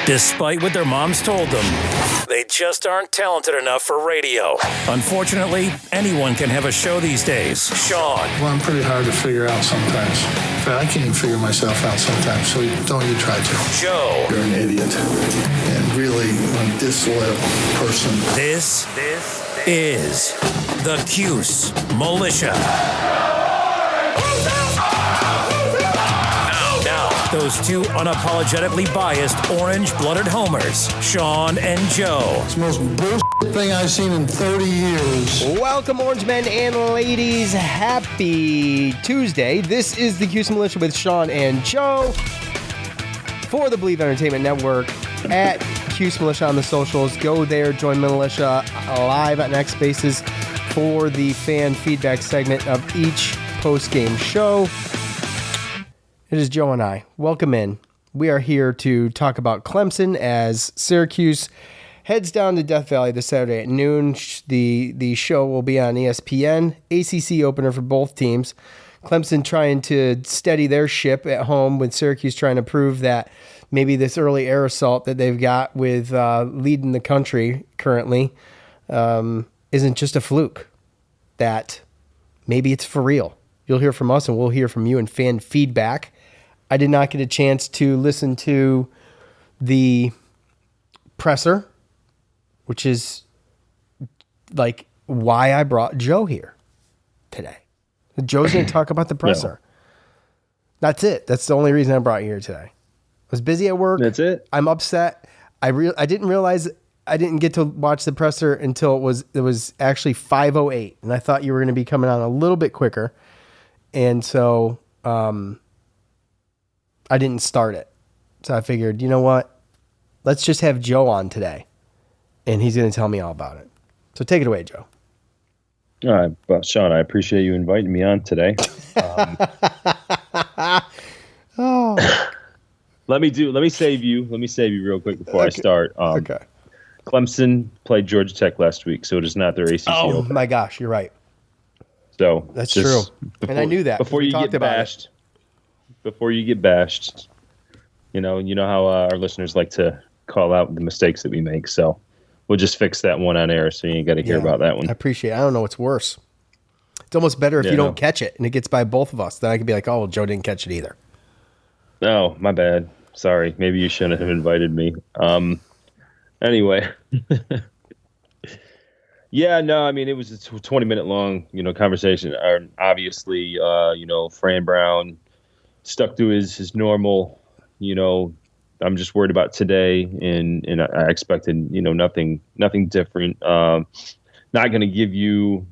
Despite what their moms told them, they just aren't talented enough for radio. Unfortunately, anyone can have a show these days. Sean. Well, I'm pretty hard to figure out sometimes. In fact, I can't even figure myself out sometimes, so don't you try to. Joe. You're an idiot. And really a disloyal person. This is the Cuse Militia. Those two unapologetically biased, orange-blooded homers, Sean and Joe. It's the most bullshit thing I've seen in 30 years. Welcome, orange men and ladies. Happy Tuesday. This is the Cuse Militia with Sean and Joe for the Believe Entertainment Network at Cuse Militia on the socials. Go there, join Militia live on X Spaces for the fan feedback segment of each post-game show. It is Joe and I. Welcome in. We are here to talk about Clemson as Syracuse heads down to Death Valley this Saturday at noon. The show will be on ESPN. ACC opener for both teams. Clemson trying to steady their ship at home with Syracuse trying to prove that maybe this early air assault that they've got with leading the country currently isn't just a fluke. That maybe it's for real. You'll hear from us and we'll hear from you in fan feedback. I did not get a chance to listen to the presser, which is like why I brought Joe here today. Joe's going to talk about the presser. No. That's it. That's the only reason I brought you here today. I was busy at work. That's it. I'm upset. I didn't realize I didn't get to watch the presser until it was actually 5:08, and I thought you were going to be coming on a little bit quicker, and so I didn't start it. So I figured, you know what? Let's just have Joe on today, and he's going to tell me all about it. So take it away, Joe. All right, well, Sean, I appreciate you inviting me on today. Let me save you real quick before I start. Okay. Clemson played Georgia Tech last week, so it is not their ACC opener. My gosh, you're right. So that's true, and I knew that before you get bashed. Before you get bashed, you know how our listeners like to call out the mistakes that we make. So we'll just fix that one on air, so you ain't got to hear about that one. I appreciate it. I don't know what's worse. It's almost better if you don't catch it and it gets by both of us. Then I could be like, oh, well, Joe didn't catch it either. Oh, my bad. Sorry. Maybe you shouldn't have invited me. Anyway. Yeah, no, I mean, it was a 20-minute long, conversation. Obviously, Fran Brown stuck to his normal, I'm just worried about today, and I expected, nothing different. Not going to give you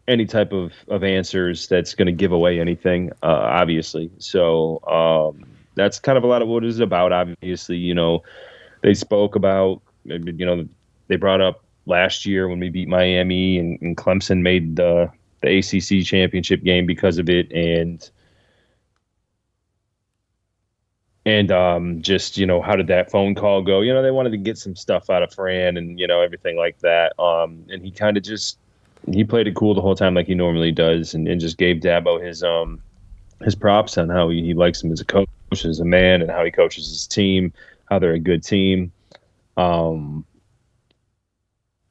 any type of answers that's going to give away anything, obviously. So that's kind of a lot of what it is about. Obviously, they spoke about, they brought up last year when we beat Miami and Clemson made the ACC championship game because of it, and just, how did that phone call go? They wanted to get some stuff out of Fran and, everything like that. And he kind of he played it cool the whole time like he normally does, and just gave Dabo his props on how he likes him as a coach, as a man, and how he coaches his team, how they're a good team. Then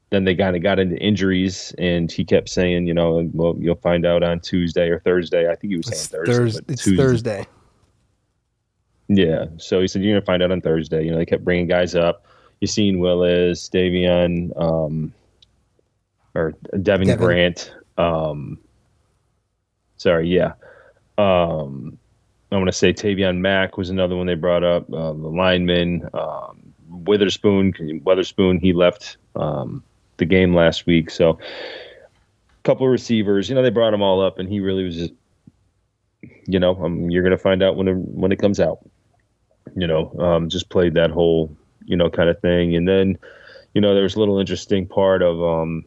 they kind of got into injuries, and he kept saying, well, you'll find out on Tuesday or Thursday. I think he was saying Thursday. It's Thursday. Yeah. So he said, you're going to find out on Thursday. They kept bringing guys up. Yassine Willis, Davion, or Devin Grant. Sorry. Yeah. I want to say Tavion Mack was another one they brought up. The lineman, Witherspoon, he left the game last week. So a couple of receivers, they brought them all up, and he really was just, you're going to find out when it comes out. Just played that whole, kind of thing. And then, there was a little interesting part of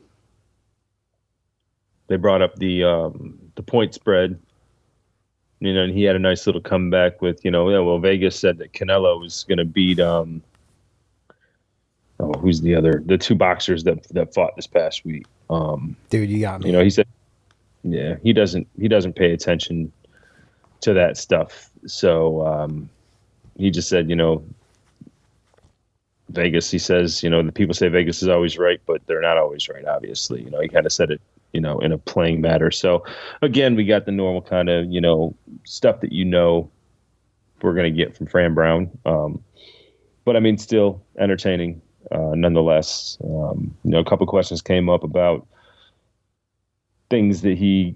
they brought up the point spread. And he had a nice little comeback with, Vegas said that Canelo was going to beat who's the two boxers that fought this past week. Dude, you got me. He said, yeah, he doesn't pay attention to that stuff. So he just said, Vegas, he says, the people say Vegas is always right, but they're not always right, obviously. He kind of said it, in a playing matter. So, again, we got the normal kind of, stuff that we're going to get from Fran Brown. But, I mean, still entertaining nonetheless. A couple questions came up about things that he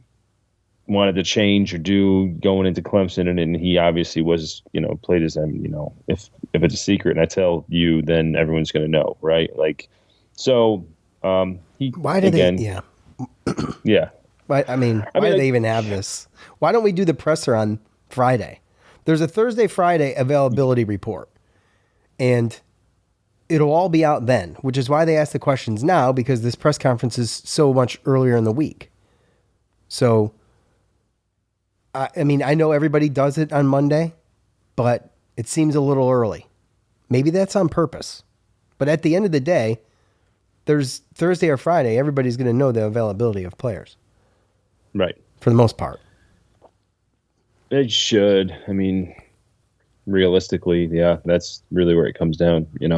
wanted to change or do going into Clemson, and he obviously was, played as if it's a secret and I tell you, then everyone's going to know, right? Like, so why do they? Yeah, yeah. Why do they even have this? Why don't we do the presser on Friday? There's a Thursday, Friday availability report, and it'll all be out then, which is why they ask the questions now, because this press conference is so much earlier in the week. So, I know everybody does it on Monday, but it seems a little early. Maybe that's on purpose. But at the end of the day, there's Thursday or Friday, everybody's going to know the availability of players. Right. For the most part. It should. Realistically, yeah, that's really where it comes down. You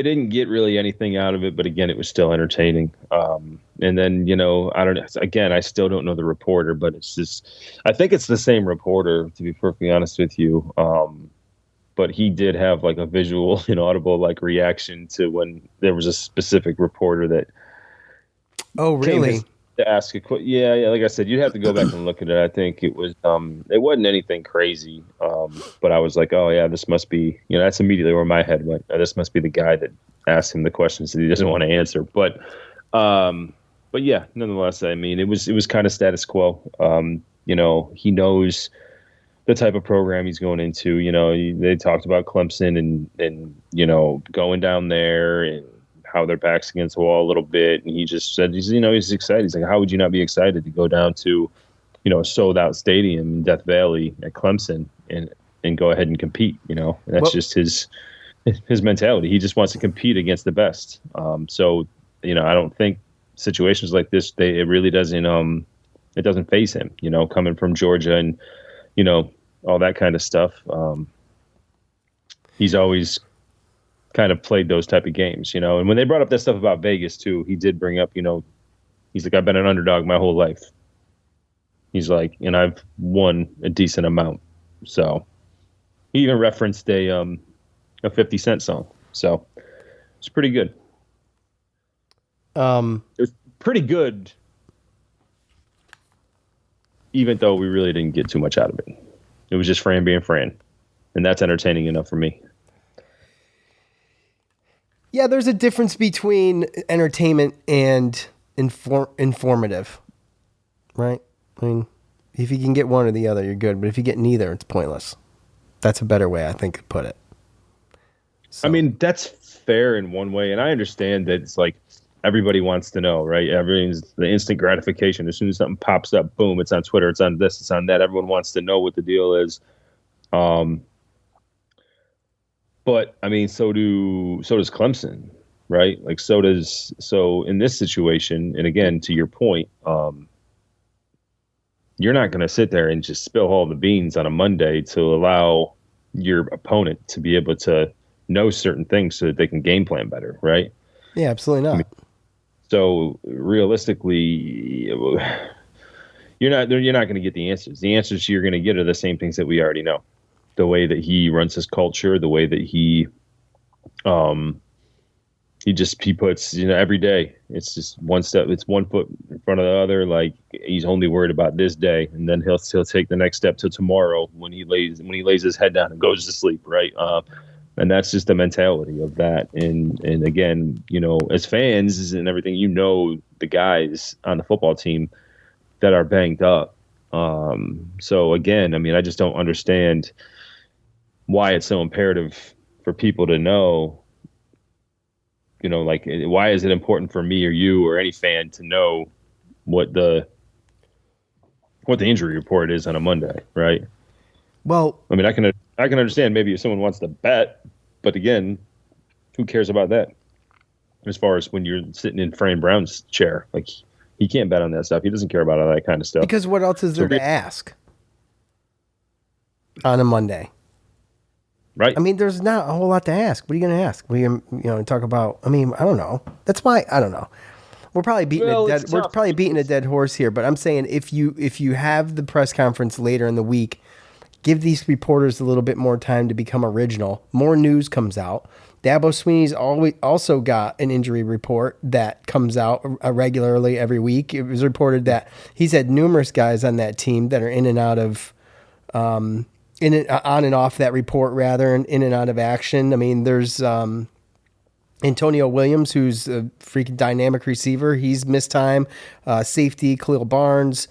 didn't get really anything out of it, but again, it was still entertaining. And then, I don't know. Again, I still don't know the reporter, but it's just, I think it's the same reporter, to be perfectly honest with you. But he did have like a visual and audible like reaction to when there was a specific reporter that. Oh, really? To ask a question. Yeah. Like I said, you'd have to go back and look at it. I think it was, it wasn't anything crazy. But I was like, oh yeah, this must be, that's immediately where my head went. This must be the guy that asked him the questions that he doesn't want to answer. But yeah, nonetheless, it was kind of status quo. He knows the type of program he's going into. They talked about Clemson and going down there and how their back's against the wall a little bit. And he just said, he's excited. He's like, how would you not be excited to go down to, a sold out stadium in Death Valley at Clemson and go ahead and compete, that's just his mentality. He just wants to compete against the best. So, I don't think situations like this, it really doesn't, it doesn't faze him, coming from Georgia and, all that kind of stuff. He's always kind of played those type of games, and when they brought up that stuff about Vegas too, he did bring up, he's like, I've been an underdog my whole life. He's like, and I've won a decent amount. So he even referenced a 50 Cent song. So it's pretty good. It was pretty good, even though we really didn't get too much out of it. It was just Fran being Fran, and that's entertaining enough for me. Yeah, there's a difference between entertainment and informative, right? If you can get one or the other, you're good. But if you get neither, it's pointless. That's a better way, I think, to put it. So. That's fair in one way, and I understand that it's like everybody wants to know, right? Everyone's the instant gratification. As soon as something pops up, boom, it's on Twitter, it's on this, it's on that. Everyone wants to know what the deal is. But so does Clemson, right? Like so in this situation, and again, to your point, you're not going to sit there and just spill all the beans on a Monday to allow your opponent to be able to know certain things so that they can game plan better, right? Yeah, absolutely not. So realistically, you're not going to get the answers. The answers you're going to get are the same things that we already know. The way that he runs his culture, the way that he puts, every day, it's just one step, it's one foot in front of the other. Like he's only worried about this day, and then he'll take the next step to tomorrow when he lays his head down and goes to sleep. Right. And that's just the mentality of that. And again, as fans and everything, the guys on the football team that are banged up. So again, I just don't understand why it's so imperative for people to know, why is it important for me or you or any fan to know what the injury report is on a Monday, right? Well, I can understand maybe if someone wants to bet, but again, who cares about that? As far as when you're sitting in Fran Brown's chair, like he can't bet on that stuff. He doesn't care about all that kind of stuff. Because what else is there to ask on a Monday? right? I mean, there's not a whole lot to ask. What are you going to ask? We talk about. I mean, I don't know. That's why I don't know. We're probably beating a dead horse here. But I'm saying if you have the press conference later in the week, give these reporters a little bit more time to become original. More news comes out. Dabo Swinney's also got an injury report that comes out regularly every week. It was reported that he's had numerous guys on that team that are in and out of, on and off that report rather, and in and out of action. I mean, there's Antonio Williams, who's a freaking dynamic receiver. He's missed time. Safety Khalil Barnes,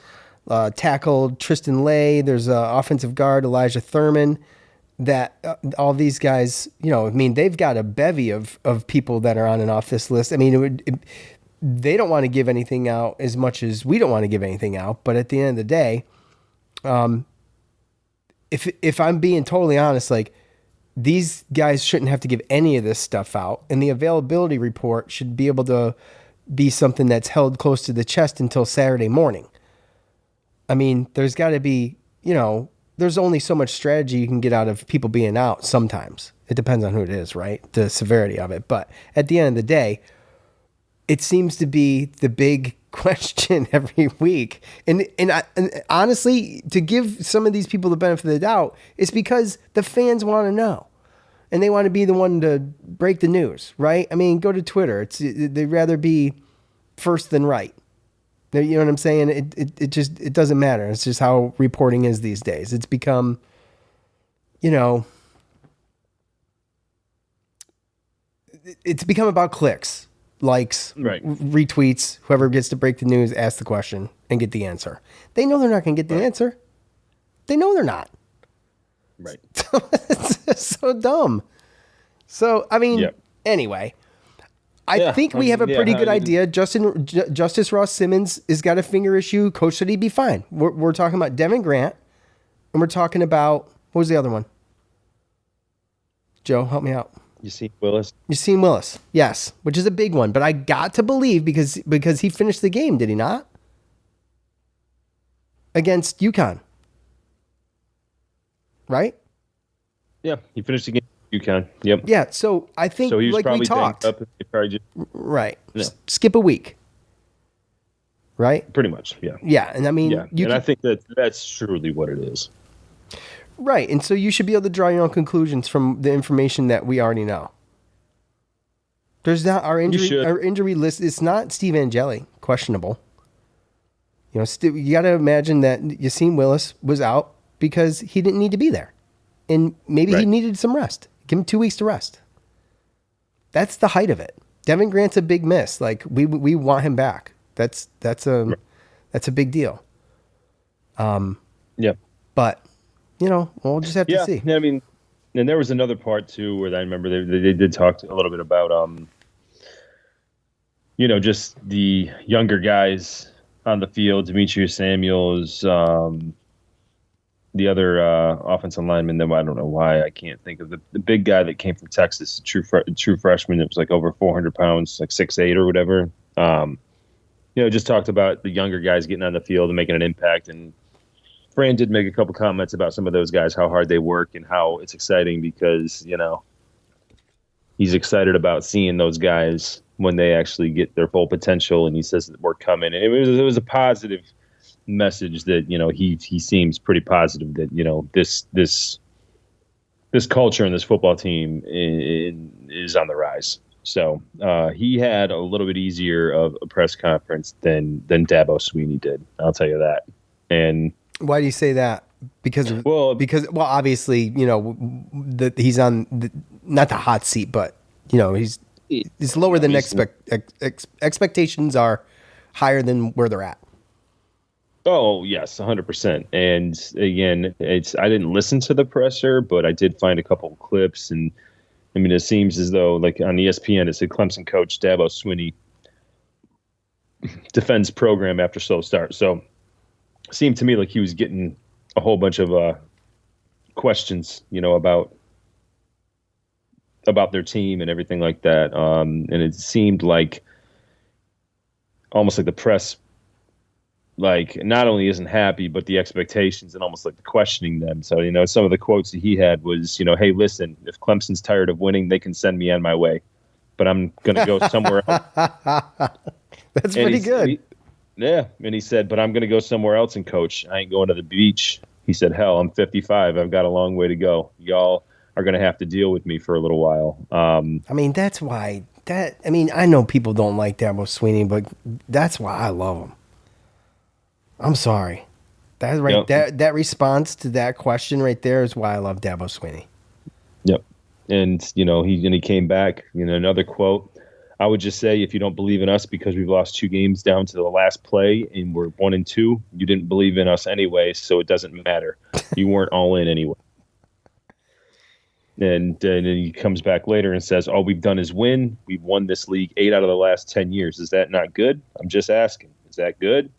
tackle Tristan Lay. There's offensive guard Elijah Thurman. That all these guys, they've got a bevy of people that are on and off this list. I mean, they don't want to give anything out as much as we don't want to give anything out. But at the end of the day, if I'm being totally honest, like, these guys shouldn't have to give any of this stuff out, and the availability report should be able to be something that's held close to the chest until Saturday morning. I mean, there's got to be, there's only so much strategy you can get out of people being out sometimes. It depends on who it is, right? The severity of it. But at the end of the day, it seems to be the big question every week. And honestly, to give some of these people the benefit of the doubt, it's because the fans want to know. And they want to be the one to break the news, right? I mean, go to Twitter. They'd rather be first than right. You know what I'm saying? It doesn't matter. It's just how reporting is these days. It's become, it's become about clicks, likes, right, retweets. Whoever gets to break the news, ask the question and get the answer. They know they're not going to get the answer. They know they're not. Right. It's so dumb. So, I mean, anyway. I think we have a pretty good idea. Justice Ross Simmons has got a finger issue. Coach said he'd be fine. We're talking about Devin Grant, and we're talking about, what was the other one? Joe, help me out. Yassine Willis. Yassine Willis, yes, which is a big one. But I got to believe because he finished the game, did he not? Against UConn, right? Yeah, he finished the game. UConn. Yep. Yeah. So I think, so he was like probably we talked, up. Right. Yeah. Skip a week. Right. Pretty much. Yeah. Yeah. And I mean, I think that's truly what it is. Right. And so you should be able to draw your own conclusions from the information that we already know. There's not our injury list. It's not Steve Angeli, questionable. You got to imagine that Yassine Willis was out because he didn't need to be there. And maybe he needed some rest. Give him 2 weeks to rest. That's the height of it. Devin Grant's a big miss. Like, we want him back. That's a big deal. Yeah. But we'll just have to see. I mean, and there was another part too where I remember they did talk a little bit about just the younger guys on the field, Demetrius Samuels, the other offensive lineman, then I don't know why I can't think of the big guy that came from Texas, true freshman that was like over 400 pounds, like 6'8" or whatever. Just talked about the younger guys getting on the field and making an impact. And Fran did make a couple comments about some of those guys, how hard they work and how it's exciting because, he's excited about seeing those guys when they actually get their full potential. And he says that we're coming. And it was a positive message that he seems pretty positive that this culture and this football team is on the rise. So he had a little bit easier of a press conference than Dabo Swinney did. I'll tell you that. And why do you say that? Because obviously that he's on not the hot seat, but he's lower than expectations are higher than where they're at. Oh, yes, 100%. And again, I didn't listen to the presser, but I did find a couple of clips. And I mean, it seems as though, like on ESPN, it said Clemson coach Dabo Swinney defends program after slow start. So it seemed to me like he was getting a whole bunch of questions, about their team and everything like that. And it seemed like almost like the press like not only isn't happy, but the expectations and almost like the questioning them. So, some of the quotes that he had was, hey, listen, if Clemson's tired of winning, they can send me on my way, but I'm going to go somewhere else. That's pretty good. And he said, but I'm going to go somewhere else and coach. I ain't going to the beach. He said, hell, I'm 55. I've got a long way to go. Y'all are going to have to deal with me for a little while. That's why I know people don't like Dabo Swinney, but that's why I love him. I'm sorry. That's right. Yep. That response to that question right there is why I love Dabo Swinney. Yep. And, he came back, another quote. I would just say, if you don't believe in us because we've lost 2 games down to the last play and we're 1-2, you didn't believe in us anyway, so it doesn't matter. You weren't all in anyway. And then he comes back later and says, all we've done is win. We've won this league 8 out of the last 10 years. Is that not good? I'm just asking. Is that good?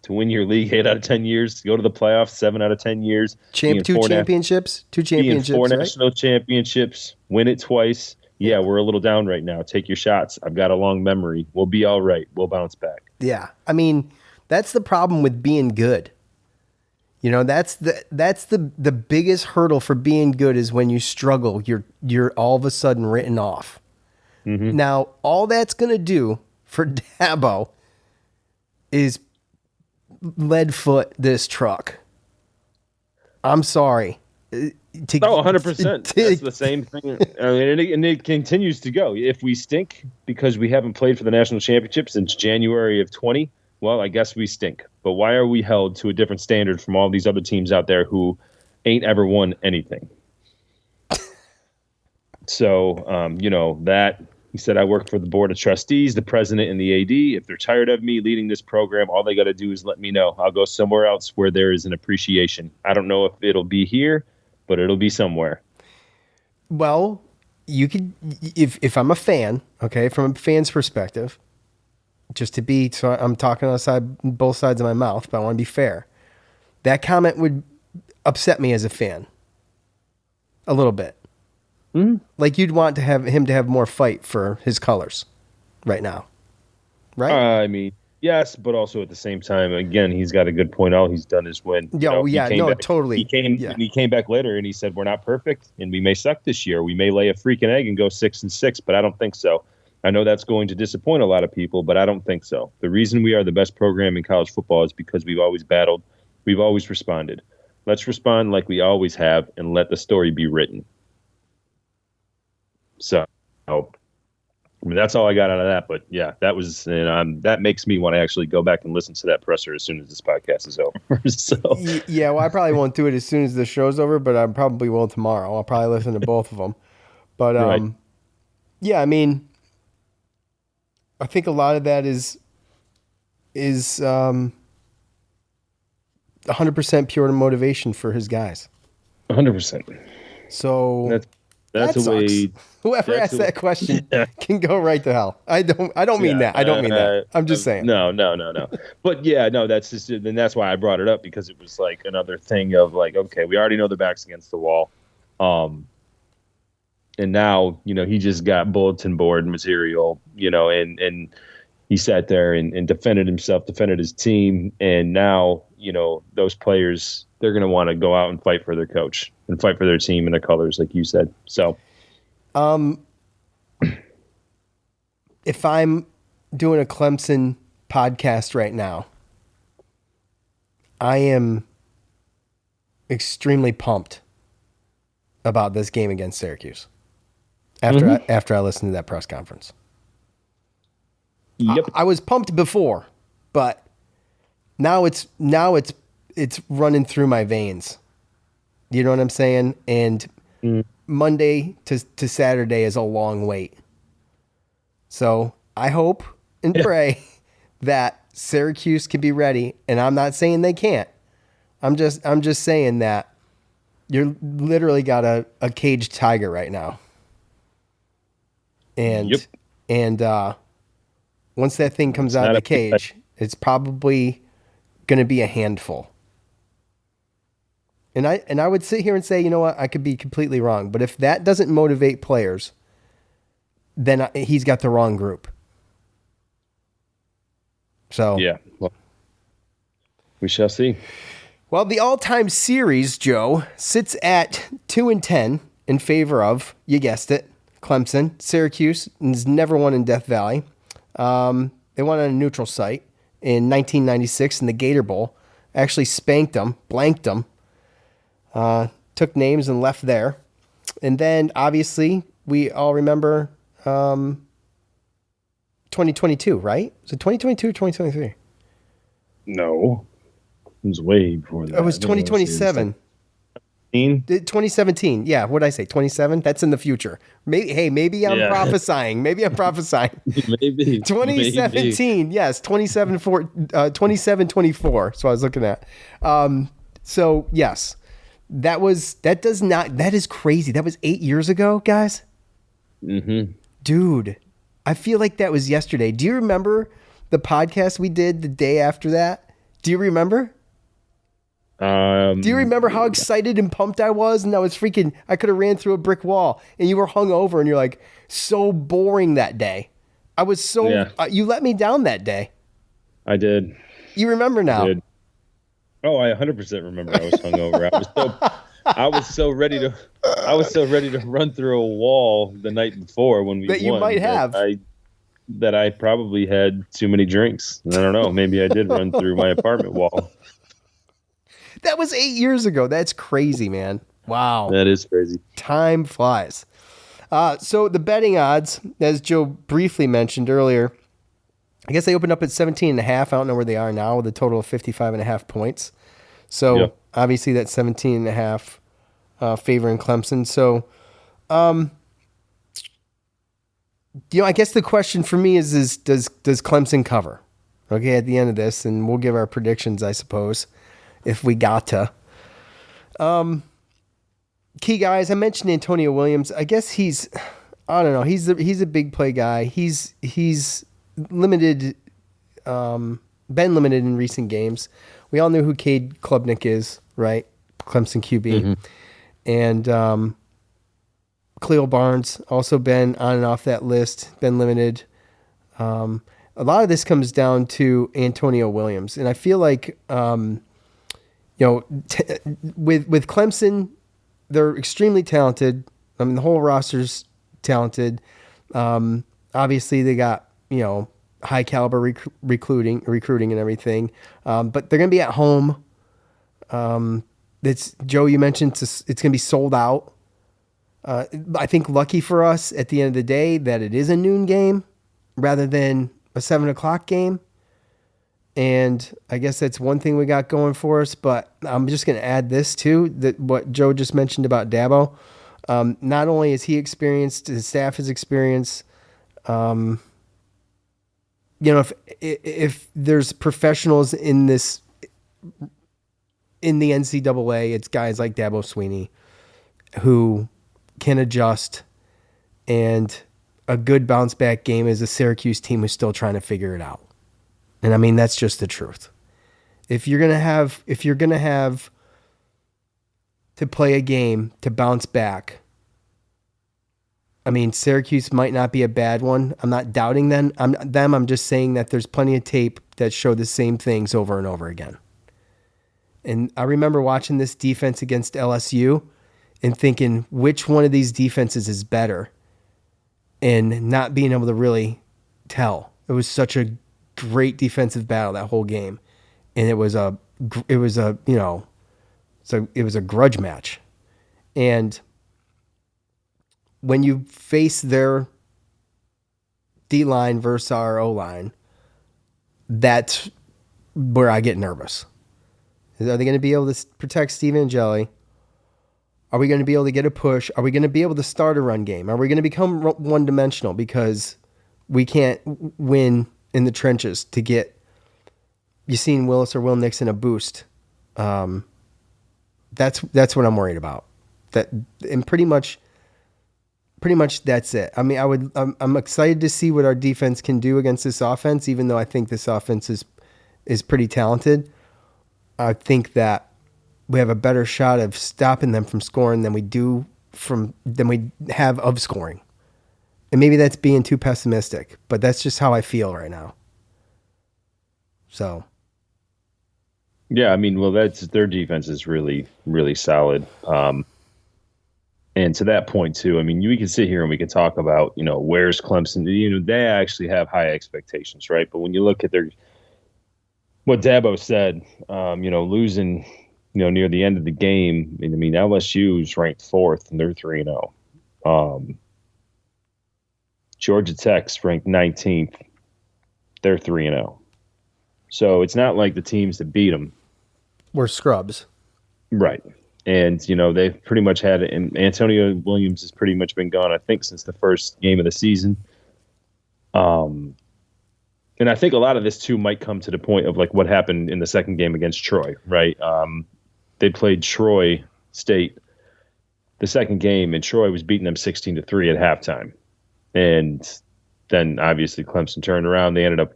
To win your league 8 out of 10 years, to go to the playoffs 7 out of 10 years. 2 championships? 2 championships, 4 right? national championships, win it twice. Yeah, we're a little down right now. Take your shots. I've got a long memory. We'll be all right. We'll bounce back. Yeah. That's the problem with being good. That's the biggest hurdle for being good is when you struggle, you're all of a sudden written off. Mm-hmm. Now, all that's going to do for Dabo is lead foot this truck. I'm sorry. 100%. That's the same thing. And it continues to go. If we stink because we haven't played for the national championship since January of 20, well, I guess we stink. But why are we held to a different standard from all these other teams out there who ain't ever won anything? So, that he said, I work for the board of trustees, the president and the AD. If they're tired of me leading this program, all they got to do is let me know. I'll go somewhere else where there is an appreciation. I don't know if it'll be here, but it'll be somewhere. Well, you could, if I'm a fan, okay, from a fan's perspective, so I'm talking outside both sides of my mouth, but I want to be fair. That comment would upset me as a fan a little bit. Mm-hmm. Like you'd want to have him to have more fight for his colors right now, right? Yes, but also at the same time, again, he's got a good point. All he's done is win. Totally. He came back later and he said, we're not perfect and we may suck this year. We may lay a freaking egg and go 6-6, but I don't think so. I know that's going to disappoint a lot of people, but I don't think so. The reason we are the best program in college football is because we've always battled. We've always responded. Let's respond like we always have and let the story be written. So, that's all I got out of that. But yeah, that was, that makes me want to actually go back and listen to that presser as soon as this podcast is over. So yeah, well, I probably won't do it as soon as the show's over, but I probably will tomorrow. I'll probably listen to both of them. But right. Yeah, I think a lot of that is 100% pure motivation for his guys. 100%. So that's a way. Whoever asked that question can go right to hell. I don't mean that. I don't mean that. I'm just saying. No. But yeah, no, that's just, and that's why I brought it up, because it was like another thing of like, okay, we already know the back's against the wall. And now, he just got bulletin board material, and he sat there and defended himself, defended his team. And now, those players, they're going to want to go out and fight for their coach and fight for their team and their colors, like you said. So, if I'm doing a Clemson podcast right now, I am extremely pumped about this game against Syracuse. After I listened to that press conference. Yep. I was pumped before, but now it's running through my veins. You know what I'm saying? And Monday to Saturday is a long wait. So I hope and pray that Syracuse can be ready. And I'm not saying they can't. I'm just saying that you're literally got a caged tiger right now. And once that thing comes out of the cage, it's probably going to be a handful. And I would sit here and say, you know what, I could be completely wrong. But if that doesn't motivate players, then he's got the wrong group. So yeah, well, We shall see. Well, the all-time series, Joe, sits at 2-10 in favor of, you guessed it, Clemson. Syracuse has never won in Death Valley. They won on a neutral site in 1996 in the Gator Bowl. Actually spanked them, blanked them, took names and left there. And then, obviously, we all remember 2022, right? Was it 2022 or 2023? No. It was way before that. It was 2027. 2017. Yeah, what did I say? 27? That's in the future. Maybe I'm prophesying. Maybe I'm prophesying. Maybe. 2017. Maybe. Yes, 27-24. So I was looking at. So yes, that is crazy. That was 8 years ago, guys. Mm-hmm. Dude, I feel like that was yesterday. Do you remember the podcast we did the day after that? Do you remember? Do you remember how excited and pumped I was? And I was freaking, I could have ran through a brick wall, and you were hung over and you're like, so boring that day. I was so, you let me down that day. I did. You remember now? I did. Oh, I 100% remember. I was hungover. I was so ready to run through a wall the night before when we won. That you might have. That I probably had too many drinks. I don't know. Maybe I did run through my apartment wall. That was 8 years ago. That's crazy, man. Wow. That is crazy. Time flies. So the betting odds, as Joe briefly mentioned earlier, I guess they opened up at 17.5. I don't know where they are now with a total of 55.5 points. So obviously that's 17.5 favoring Clemson. So, I guess the question for me is does Clemson cover? Okay, at the end of this, and we'll give our predictions, I suppose, if we got to. Key guys, I mentioned Antonio Williams. I guess he's a big play guy. He's limited, been limited in recent games. We all know who Cade Klubnik is, right? Clemson QB. Mm-hmm. And Cleo Barnes also been on and off that list, been limited. A lot of this comes down to Antonio Williams. And I feel like, with Clemson, they're extremely talented. I mean, the whole roster's talented. Obviously, they got, high caliber recruiting and everything. But they're going to be at home. Joe, you mentioned it's going to be sold out. I think lucky for us at the end of the day that it is a noon game rather than a 7:00 game. And I guess that's one thing we got going for us, but I'm just going to add this too, that what Joe just mentioned about Dabo. Not only is he experienced, his staff is experienced. If there's professionals in the NCAA, it's guys like Dabo Swinney who can adjust, and a good bounce back game is a Syracuse team who's still trying to figure it out. And I mean, that's just the truth. If you're going to have to play a game to bounce back, I mean, Syracuse might not be a bad one. I'm not doubting them. I'm just saying that there's plenty of tape that show the same things over and over again. And I remember watching this defense against LSU and thinking, which one of these defenses is better? And not being able to really tell. It was such a great defensive battle that whole game. And it was a grudge match. And when you face their D-line versus our O-line, that's where I get nervous. Are they going to be able to protect Steve Angeli? Are we going to be able to get a push? Are we going to be able to start a run game? Are we going to become one-dimensional because we can't win in the trenches to get Yassine Willis or Will Nixon a boost? That's what I'm worried about. And pretty much that's it. I mean, I'm excited to see what our defense can do against this offense, even though I think this offense is pretty talented. I think that we have a better shot of stopping them from scoring than we have of scoring. And maybe that's being too pessimistic, but that's just how I feel right now. So. Yeah, I mean, well, that's their defense is really, really solid. And to that point too, I mean, we can sit here and we can talk about, where's Clemson? They actually have high expectations, right? But when you look at what Dabo said, losing, near the end of the game, I mean, LSU is ranked 4th and they're 3-0. Georgia Tech's ranked 19th. They're 3-0. So it's not like the teams that beat them were scrubs. Right. And, they've pretty much had it. And Antonio Williams has pretty much been gone, I think, since the first game of the season. And I think a lot of this, too, might come to the point of, like, what happened in the second game against Troy, right? They played Troy State the second game, and Troy was beating them 16-3 at halftime. And then, obviously, Clemson turned around. They ended up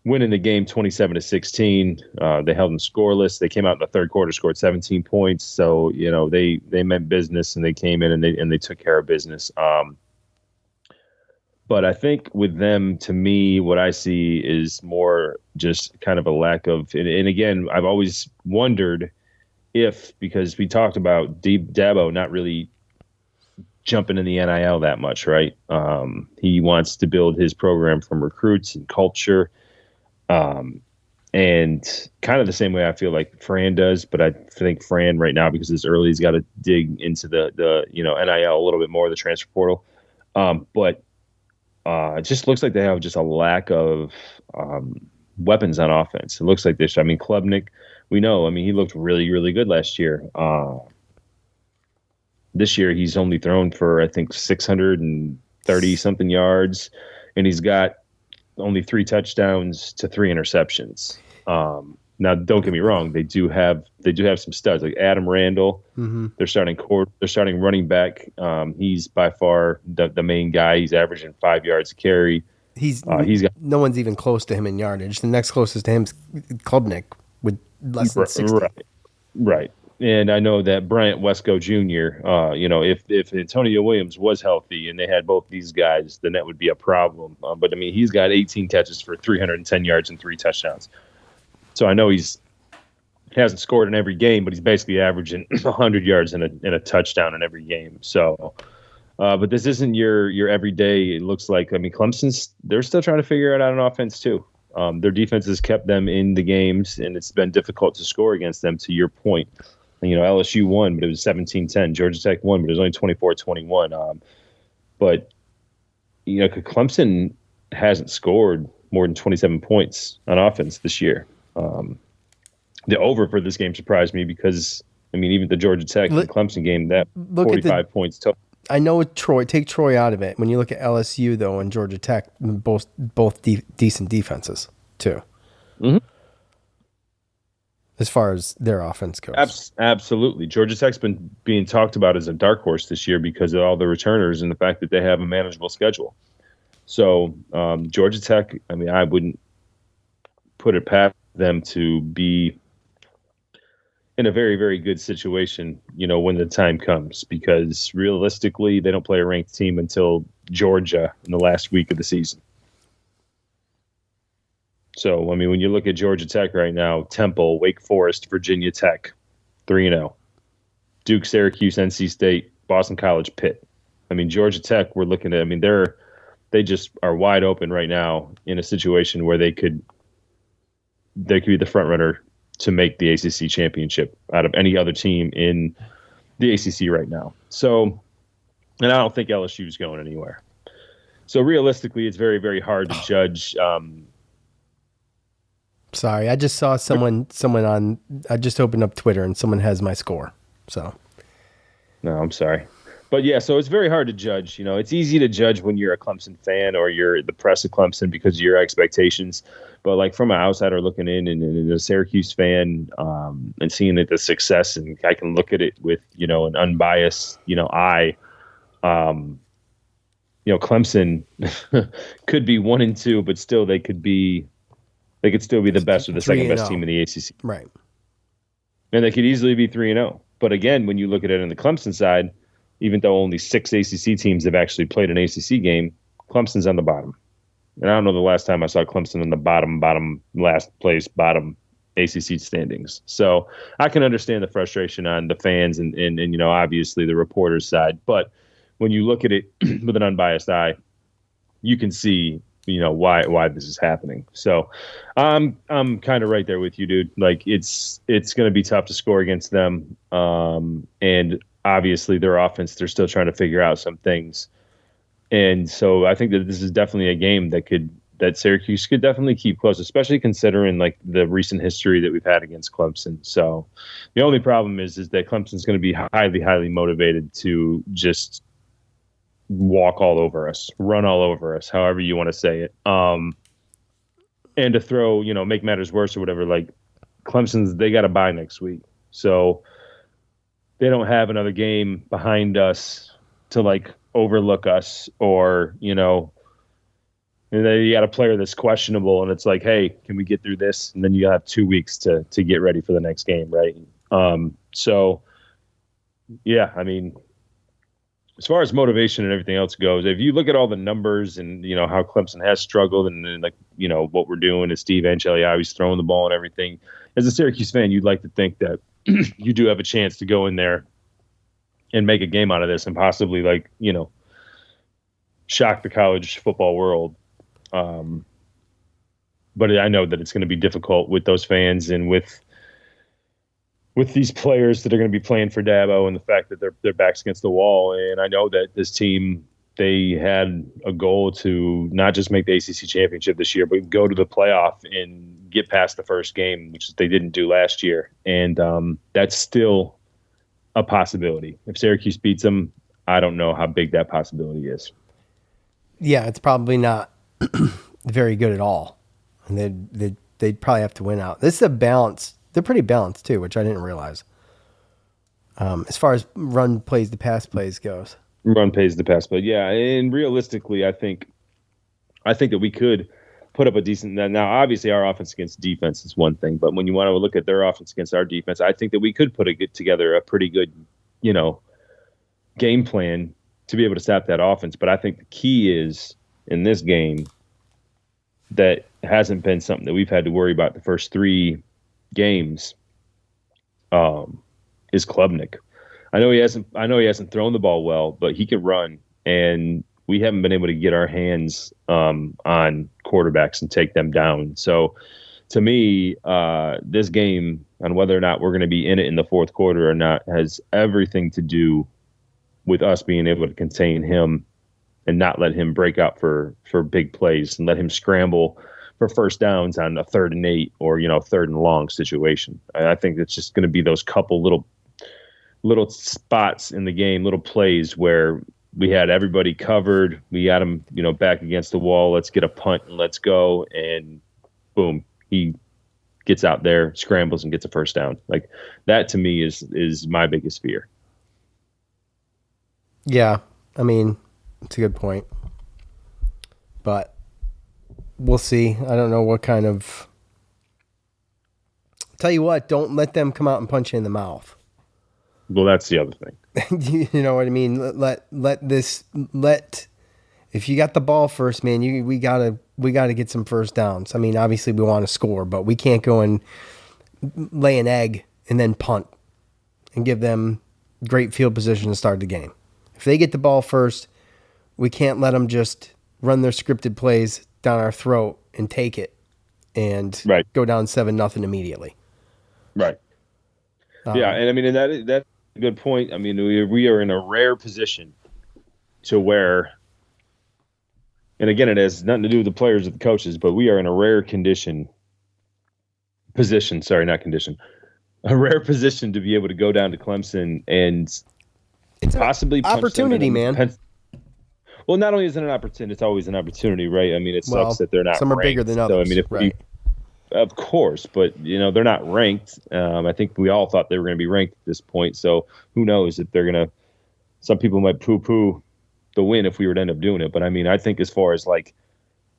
winning the game 27-16. They held them scoreless. They came out in the third quarter, scored 17 points. So, they meant business, and they came in and they took care of business. But I think with them, to me, what I see is more just kind of a lack of, and again, I've always wondered because we talked about Dabo not really jumping in the NIL that much, right? He wants to build his program from recruits and culture. And kind of the same way I feel like Fran does, but I think Fran right now, because it's early, he's got to dig into the NIL a little bit more, the transfer portal. But it just looks like they have just a lack of weapons on offense. It looks like this. I mean, Klubnik, we know. I mean, he looked really, really good last year. This year, he's only thrown for, I think, 630-something yards, and he's got only 3 touchdowns to 3 interceptions. Now, don't get me wrong; they do have some studs like Adam Randall. Mm-hmm. They're starting running back. He's by far the main guy. He's averaging 5 yards a carry. He's got no one's even close to him in yardage. The next closest to him is Klubnik with less than 60. Right. And I know that Bryant Wesco Jr., if Antonio Williams was healthy and they had both these guys, then that would be a problem. But, I mean, he's got 18 catches for 310 yards and 3 touchdowns. So I know he hasn't scored in every game, but he's basically averaging 100 yards and a touchdown in every game. So, but this isn't your everyday. It looks like, I mean, they're still trying to figure it out on offense too. Their defense has kept them in the games, and it's been difficult to score against them, to your point. LSU won, but it was 17-10. Georgia Tech won, but it was only 24-21. But, Clemson hasn't scored more than 27 points on offense this year. The over for this game surprised me because, I mean, even the Georgia Tech and Clemson game, that 45 points total. I know take Troy out of it. When you look at LSU, though, and Georgia Tech, both decent defenses, too. Mm-hmm. As far as their offense goes. Absolutely. Georgia Tech's been being talked about as a dark horse this year because of all the returners and the fact that they have a manageable schedule. So Georgia Tech, I mean, I wouldn't put it past them to be in a very, very good situation, when the time comes, because realistically, they don't play a ranked team until Georgia in the last week of the season. So, I mean, when you look at Georgia Tech right now, Temple, Wake Forest, Virginia Tech, 3-0. Duke, Syracuse, NC State, Boston College, Pitt. I mean, Georgia Tech, we're looking at, I mean, they just are wide open right now in a situation where they could be the front runner to make the ACC championship out of any other team in the ACC right now. So, and I don't think LSU is going anywhere. So realistically, it's very, very hard to judge. Sorry, I just saw someone on. I just opened up Twitter and someone has my score. So, no, I'm sorry, but yeah, so it's very hard to judge. It's easy to judge when you're a Clemson fan or you're the press of Clemson because of your expectations. But like from an outsider looking in and a Syracuse fan, and seeing the success, and I can look at it with an unbiased eye. Clemson could be 1-2, but still they could still be the best or the second best team in the ACC. Right. And they could easily be 3-0. But again, when you look at it on the Clemson side, even though only 6 ACC teams have actually played an ACC game, Clemson's on the bottom. And I don't know the last time I saw Clemson on the bottom, last place, bottom ACC standings. So I can understand the frustration on the fans and obviously the reporters' side. But when you look at it with an unbiased eye, you can see, why this is happening. So I'm kind of right there with you, dude. Like it's going to be tough to score against them. And obviously their offense, they're still trying to figure out some things. And so I think that this is definitely a game that Syracuse could definitely keep close, especially considering like the recent history that we've had against Clemson. So the only problem is that Clemson's going to be highly, highly motivated to just walk all over us, run all over us, however you want to say it. And to throw, make matters worse or whatever, like Clemson's, they got a bye next week. So they don't have another game behind us to like overlook us or, and then you got a player that's questionable and it's like, hey, can we get through this? And then you have 2 weeks to get ready for the next game, right? So, yeah, I mean, as far as motivation and everything else goes, if you look at all the numbers and, how Clemson has struggled and then, like, what we're doing is Steve Angeli, he's throwing the ball and everything. As a Syracuse fan, you'd like to think that you do have a chance to go in there and make a game out of this and possibly, like, shock the college football world. But I know that it's going to be difficult with those fans and with these players that are going to be playing for Dabo and the fact that their backs against the wall. And I know that this team, they had a goal to not just make the ACC championship this year, but go to the playoff and get past the first game, which they didn't do last year. And that's still a possibility. If Syracuse beats them, I don't know how big that possibility is. Yeah, it's probably not very good at all. And they'd probably have to win out. This is a balance. They're pretty balanced too, which I didn't realize. As far as run plays to pass plays goes. Run pays the pass, but yeah, and realistically, I think that we could put up a decent. Now, obviously, our offense against defense is one thing, but when you want to look at their offense against our defense, I think that we could together a pretty good, game plan to be able to stop that offense. But I think the key is in this game that hasn't been something that we've had to worry about the first 3 games. Is Klubnik. I know he hasn't thrown the ball well, but he can run, and we haven't been able to get our hands on quarterbacks and take them down. So to me, this game, on whether or not we're going to be in it in the fourth quarter or not, has everything to do with us being able to contain him and not let him break out for big plays and let him scramble for first downs on a 3rd and 8 or 3rd and long situation. I think it's just going to be those couple little spots in the game, little plays where we had everybody covered. We got him, back against the wall. Let's get a punt and let's go. And boom, he gets out there, scrambles and gets a first down. Like that to me is my biggest fear. Yeah. I mean, it's a good point, but we'll see. I don't know what kind of, tell you what, don't let them come out and punch you in the mouth. Well, that's the other thing. You know what I mean? If you got the ball first, man, we gotta get some first downs. I mean, obviously we want to score, but we can't go and lay an egg and then punt and give them great field position to start the game. If they get the ball first, we can't let them just run their scripted plays down our throat and take it and go down 7-0 immediately. Right. Yeah, and I mean, and that's a good point. I mean, we are in a rare position to where, and again, it has nothing to do with the players or the coaches, but we are in a rare position to be able to go down to Clemson and it's possibly an opportunity, man. Well, not only is it an opportunity, it's always an opportunity, right? I mean, it sucks that they're not some are ranked. bigger than others. So, I mean, of course, but they're not ranked. I think we all thought they were going to be ranked at this point. So who knows if they're going to, some people might poo-poo the win if we were to end up doing it. But I mean, I think as far as like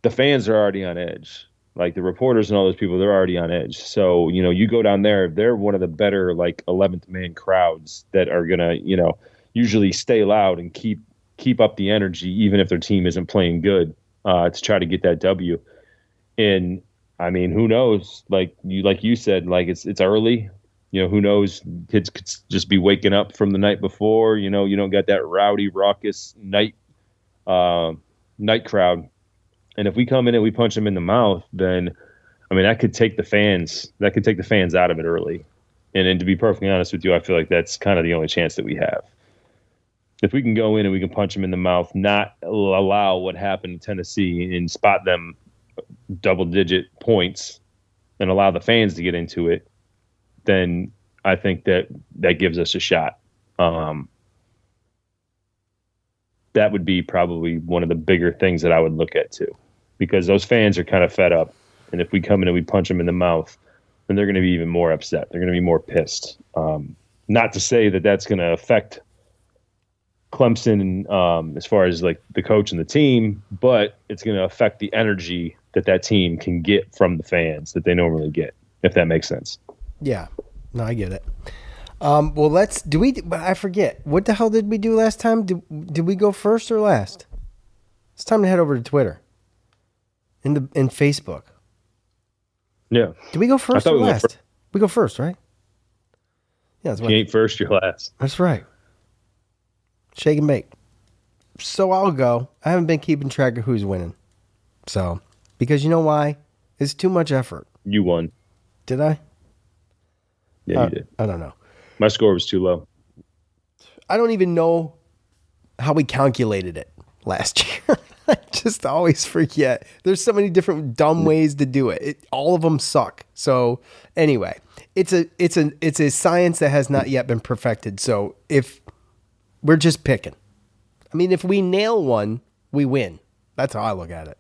the fans are already on edge, like the reporters and all those people, they're already on edge. So, you go down there, they're one of the better, like 11th man crowds that are going to, usually stay loud and keep up the energy, even if their team isn't playing good, to try to get that W. And I mean, who knows? Like you said, like it's early. Who knows? Kids could just be waking up from the night before. You don't got that rowdy, raucous night crowd. And if we come in and we punch them in the mouth, then I mean that could take the fans out of it early. And to be perfectly honest with you, I feel like that's kind of the only chance that we have. If we can go in and we can punch them in the mouth, not allow what happened in Tennessee and spot them double-digit points and allow the fans to get into it, then I think that gives us a shot. That would be probably one of the bigger things that I would look at too, because those fans are kind of fed up. And if we come in and we punch them in the mouth, then they're going to be even more upset. They're going to be more pissed. Not to say that that's going to affect Clemson as far as like the coach and the team, but it's going to affect the energy that team can get from the fans that they normally get, if that makes sense. Yeah, no, I get it. Well, I forget. What the hell did we do last time? Did we go first or last? It's time to head over to Twitter and Facebook. Yeah. Did we go first or last? We go first, right? Yeah. If you ain't first, you're last. That's right. Shake and bake. So I'll go. I haven't been keeping track of who's winning. So, because you know why? It's too much effort. You won. Did I? Yeah, you did. I don't know. My score was too low. I don't even know how we calculated it last year. I just always forget. There's so many different dumb ways to do it. All of them suck. So anyway, it's a science that has not yet been perfected. So if we're just picking, I mean, if we nail one, we win. That's how I look at it.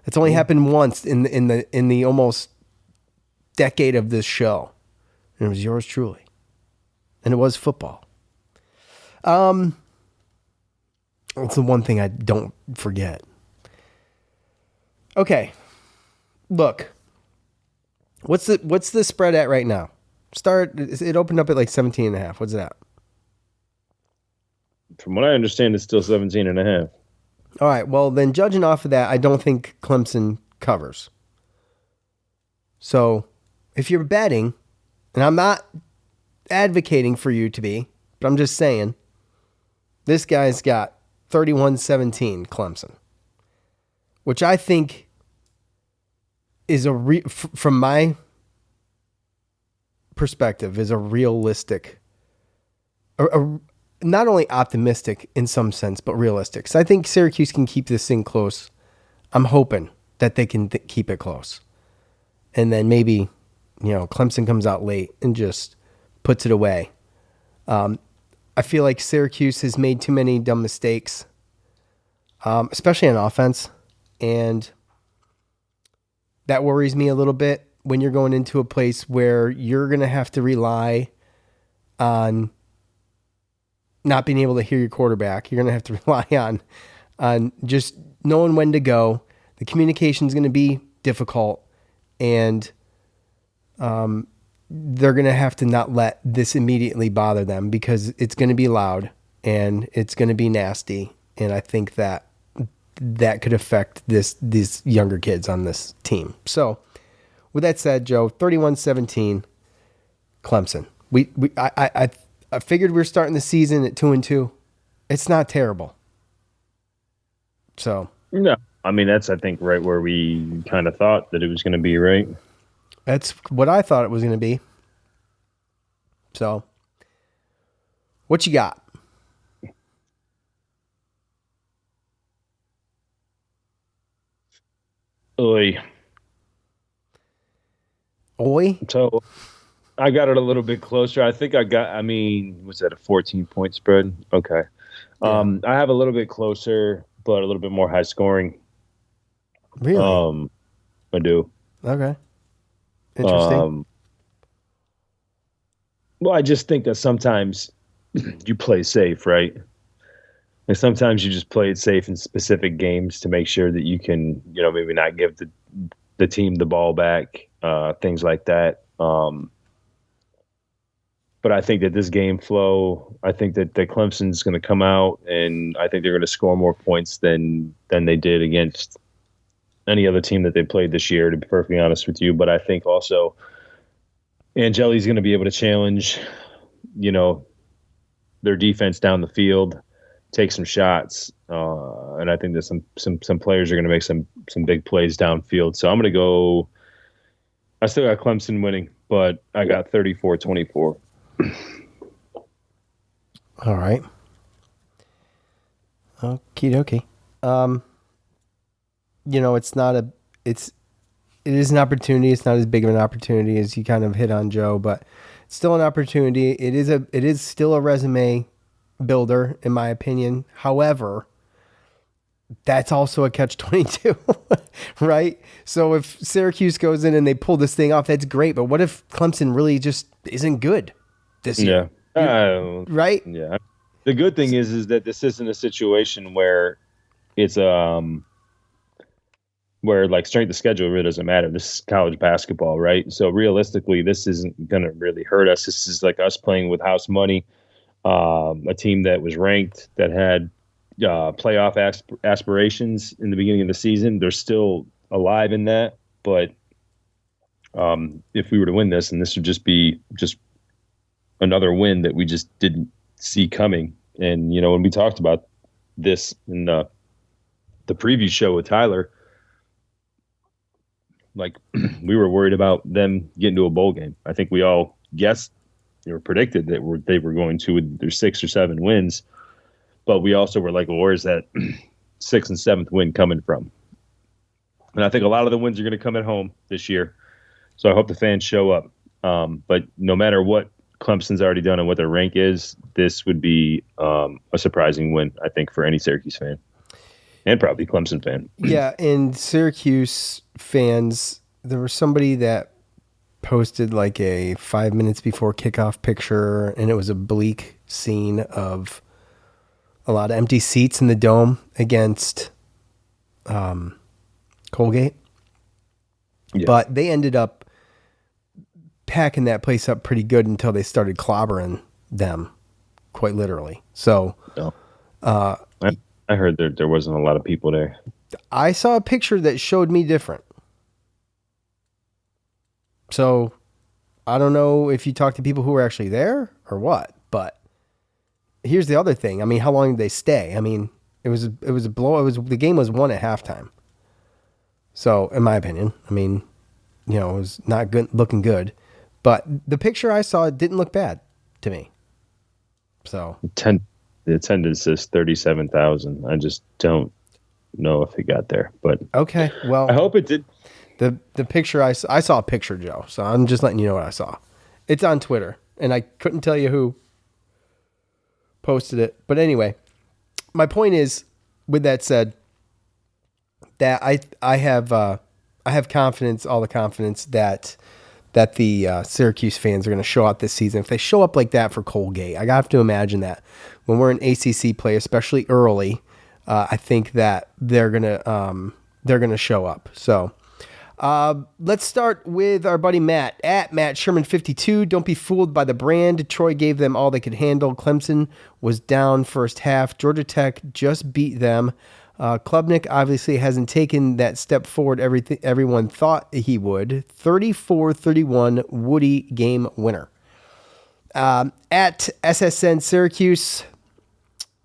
It's only happened once in the almost decade of this show. And it was yours truly. And it was football. It's the one thing I don't forget. Okay. Look. What's the spread at right now? It opened up at like 17.5. What's that? From what I understand, it's still 17.5. All right. Well, then judging off of that, I don't think Clemson covers. So if you're betting, and I'm not advocating for you to be, but I'm just saying, this guy's got 31-17 Clemson, which I think is from my perspective, is a realistic, not only optimistic in some sense, but realistic. So I think Syracuse can keep this thing close. I'm hoping that they can keep it close. And then maybe, Clemson comes out late and just puts it away. I feel like Syracuse has made too many dumb mistakes, especially on offense. And that worries me a little bit when you're going into a place where you're going to have to rely on not being able to hear your quarterback. You're going to have to rely on just knowing when to go. The communication is going to be difficult, and they're going to have to not let this immediately bother them because it's going to be loud and it's going to be nasty. And I think that could affect these younger kids on this team. So with that said, Joe, 31-17 Clemson. I figured we were starting the season at 2-2. It's not terrible. So no, I mean, that's, I think, right where we kind of thought that it was going to be, right? That's what I thought it was going to be. So, what you got? Oi. So, I got it a little bit closer. I think was that a 14-point spread? Okay. Yeah. I have a little bit closer, but a little bit more high scoring. Really? I do. Okay. Interesting. Well, I just think that sometimes you play safe, right? And sometimes you just play it safe in specific games to make sure that you can, maybe not give the team the ball back, things like that. But I think that this game flow, I think that Clemson's going to come out, and I think they're going to score more points than they did against any other team that they played this year, to be perfectly honest with you. But I think also Angeli's going to be able to challenge, their defense down the field, take some shots, and I think that some players are going to make some big plays downfield. So I'm going to go. I still got Clemson winning, but I got 34-24. All right. Okie dokie. It is an opportunity. It's not as big of an opportunity as you kind of hit on, Joe, but it's still an opportunity. It is still a resume builder, in my opinion. However, that's also a catch-22, right? So if Syracuse goes in and they pull this thing off, that's great. But what if Clemson really just isn't good this year? Yeah. Right? Yeah. The good thing is that this isn't a situation where it's where like strength of schedule really doesn't matter. This is college basketball, right? So realistically, this isn't going to really hurt us. This is like us playing with house money. A team that was ranked, that had playoff aspirations in the beginning of the season. They're still alive in that, but if we were to win this, and this would just be another win that we just didn't see coming. And when we talked about this in the preview show with Tyler, like we were worried about them getting to a bowl game. I think we all guessed or predicted that they were going to with their 6 or 7 wins, but we also were like, well, where's that 6th and 7th win coming from? And I think a lot of the wins are going to come at home this year. So I hope the fans show up. But no matter what Clemson's already done and what their rank is, this would be a surprising win, I think, for any Syracuse fan. And probably Clemson fan. Yeah, and Syracuse fans, there was somebody that posted like a 5 minutes before kickoff picture, and it was a bleak scene of a lot of empty seats in the dome against Colgate. Yeah. But they ended up packing that place up pretty good until they started clobbering them, quite literally. So, no. I heard there wasn't a lot of people there. I saw a picture that showed me different. So I don't know if you talk to people who were actually there or what, but here's the other thing. I mean, how long did they stay? I mean, it was a blow. The game was won at halftime. So in my opinion, I mean, it was not good, looking good, but the picture I saw didn't look bad to me. So the attendance is 37,000. I just don't know if it got there, but okay. Well, I hope it did. The picture I saw a picture, Joe. So I'm just letting you know what I saw. It's on Twitter, and I couldn't tell you who posted it. But anyway, my point is, with that said, that I have confidence, all the confidence that the Syracuse fans are going to show up this season. If they show up like that for Colgate, I have to imagine that when we're an ACC play, especially early, I think that they're gonna show up. So let's start with our buddy Matt at Matt Sherman 52. Don't be fooled by the brand. Troy gave them all they could handle. Clemson was down first half. Georgia Tech just beat them. Klubnik obviously hasn't taken that step forward everyone thought he would. 34-31 Woody game winner. At SSN Syracuse,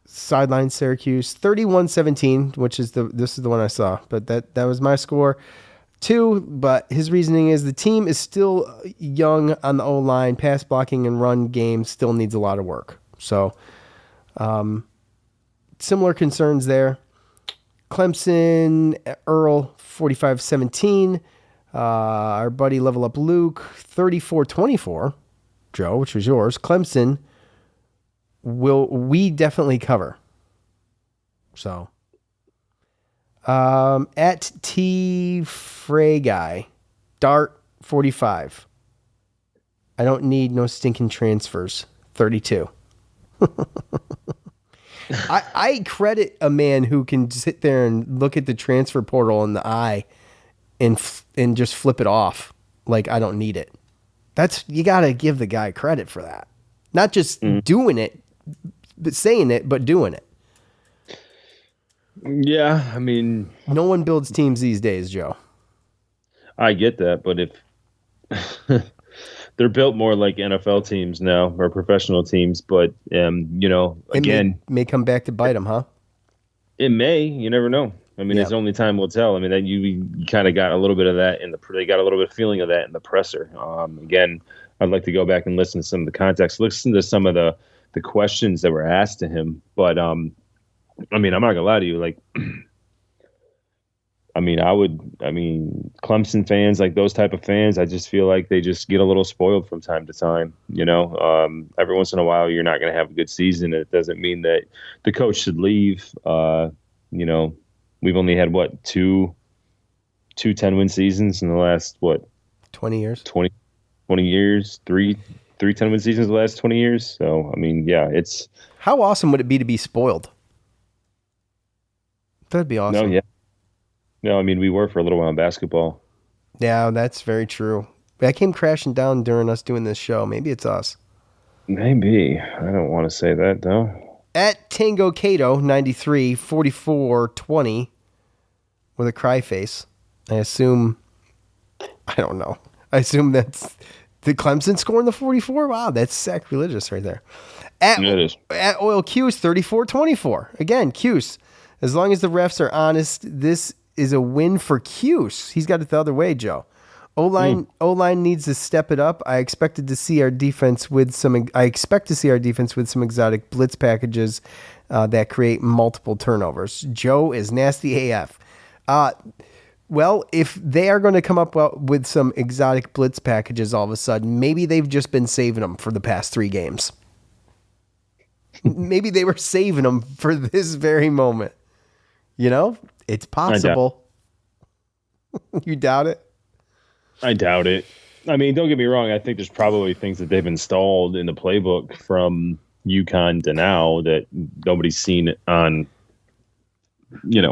sideline Syracuse, 31-17, which is this is the one I saw, but that was my score. 2, but his reasoning is the team is still young on the O-line. Pass blocking and run game still needs a lot of work. So similar concerns there. Clemson, Earl, 45-17. Our buddy Level Up Luke, 34-24. Joe, which was yours. Clemson we definitely cover. So at T Frey Guy, Dart 45. I don't need no stinking transfers. 32. I credit a man who can sit there and look at the transfer portal in the eye and just flip it off like I don't need it. You got to give the guy credit for that. Not just doing it, but saying it, but doing it. Yeah, I mean, No one builds teams these days, Joe. I get that, but if they're built more like NFL teams now or professional teams, but It again, may come back to bite them, huh? it may. You never know. I mean, Yeah. it's only time will tell. I mean, that you kind of got a little bit of that they got a little bit of feeling of that in the presser. Again, I'd like to go back and listen to some of the context, listen to some of the questions that were asked to him. But I mean, I'm not gonna lie to you, like. I mean, Clemson fans, like those type of fans, I just feel like they just get a little spoiled from time to time. Every once in a while, you're not going to have a good season. It doesn't mean that the coach should leave. We've only had two 10-win seasons in the last 20 years, 20 years, three 10-win seasons in the last 20 years. So, I mean, yeah, it's how awesome would it be to be spoiled? That'd be awesome. no, yeah. No, I mean, we were for a little while in basketball. Yeah, that's very true. That came crashing down during us doing this show. Maybe it's us. Maybe. I don't want to say that, though. At Tango Cato, 93, 44-20, with a cry face. I don't know. I assume that's the Clemson scoring the 44? Wow, that's sacrilegious right there. It is. At Oil Cuse, 34-24. Again, Cuse, as long as the refs are honest, this is a win for Cuse. He's got it the other way, Joe. O-line needs to step it up. I expect to see our defense with some exotic blitz packages that create multiple turnovers. Joe is nasty AF. Well, if they are going to come up with some exotic blitz packages all of a sudden, maybe they've just been saving them for the past 3 games. Maybe they were saving them for this very moment. It's possible. You doubt it? I doubt it. I mean, don't get me wrong. I think there's probably things that they've installed in the playbook from UConn to now that nobody's seen on,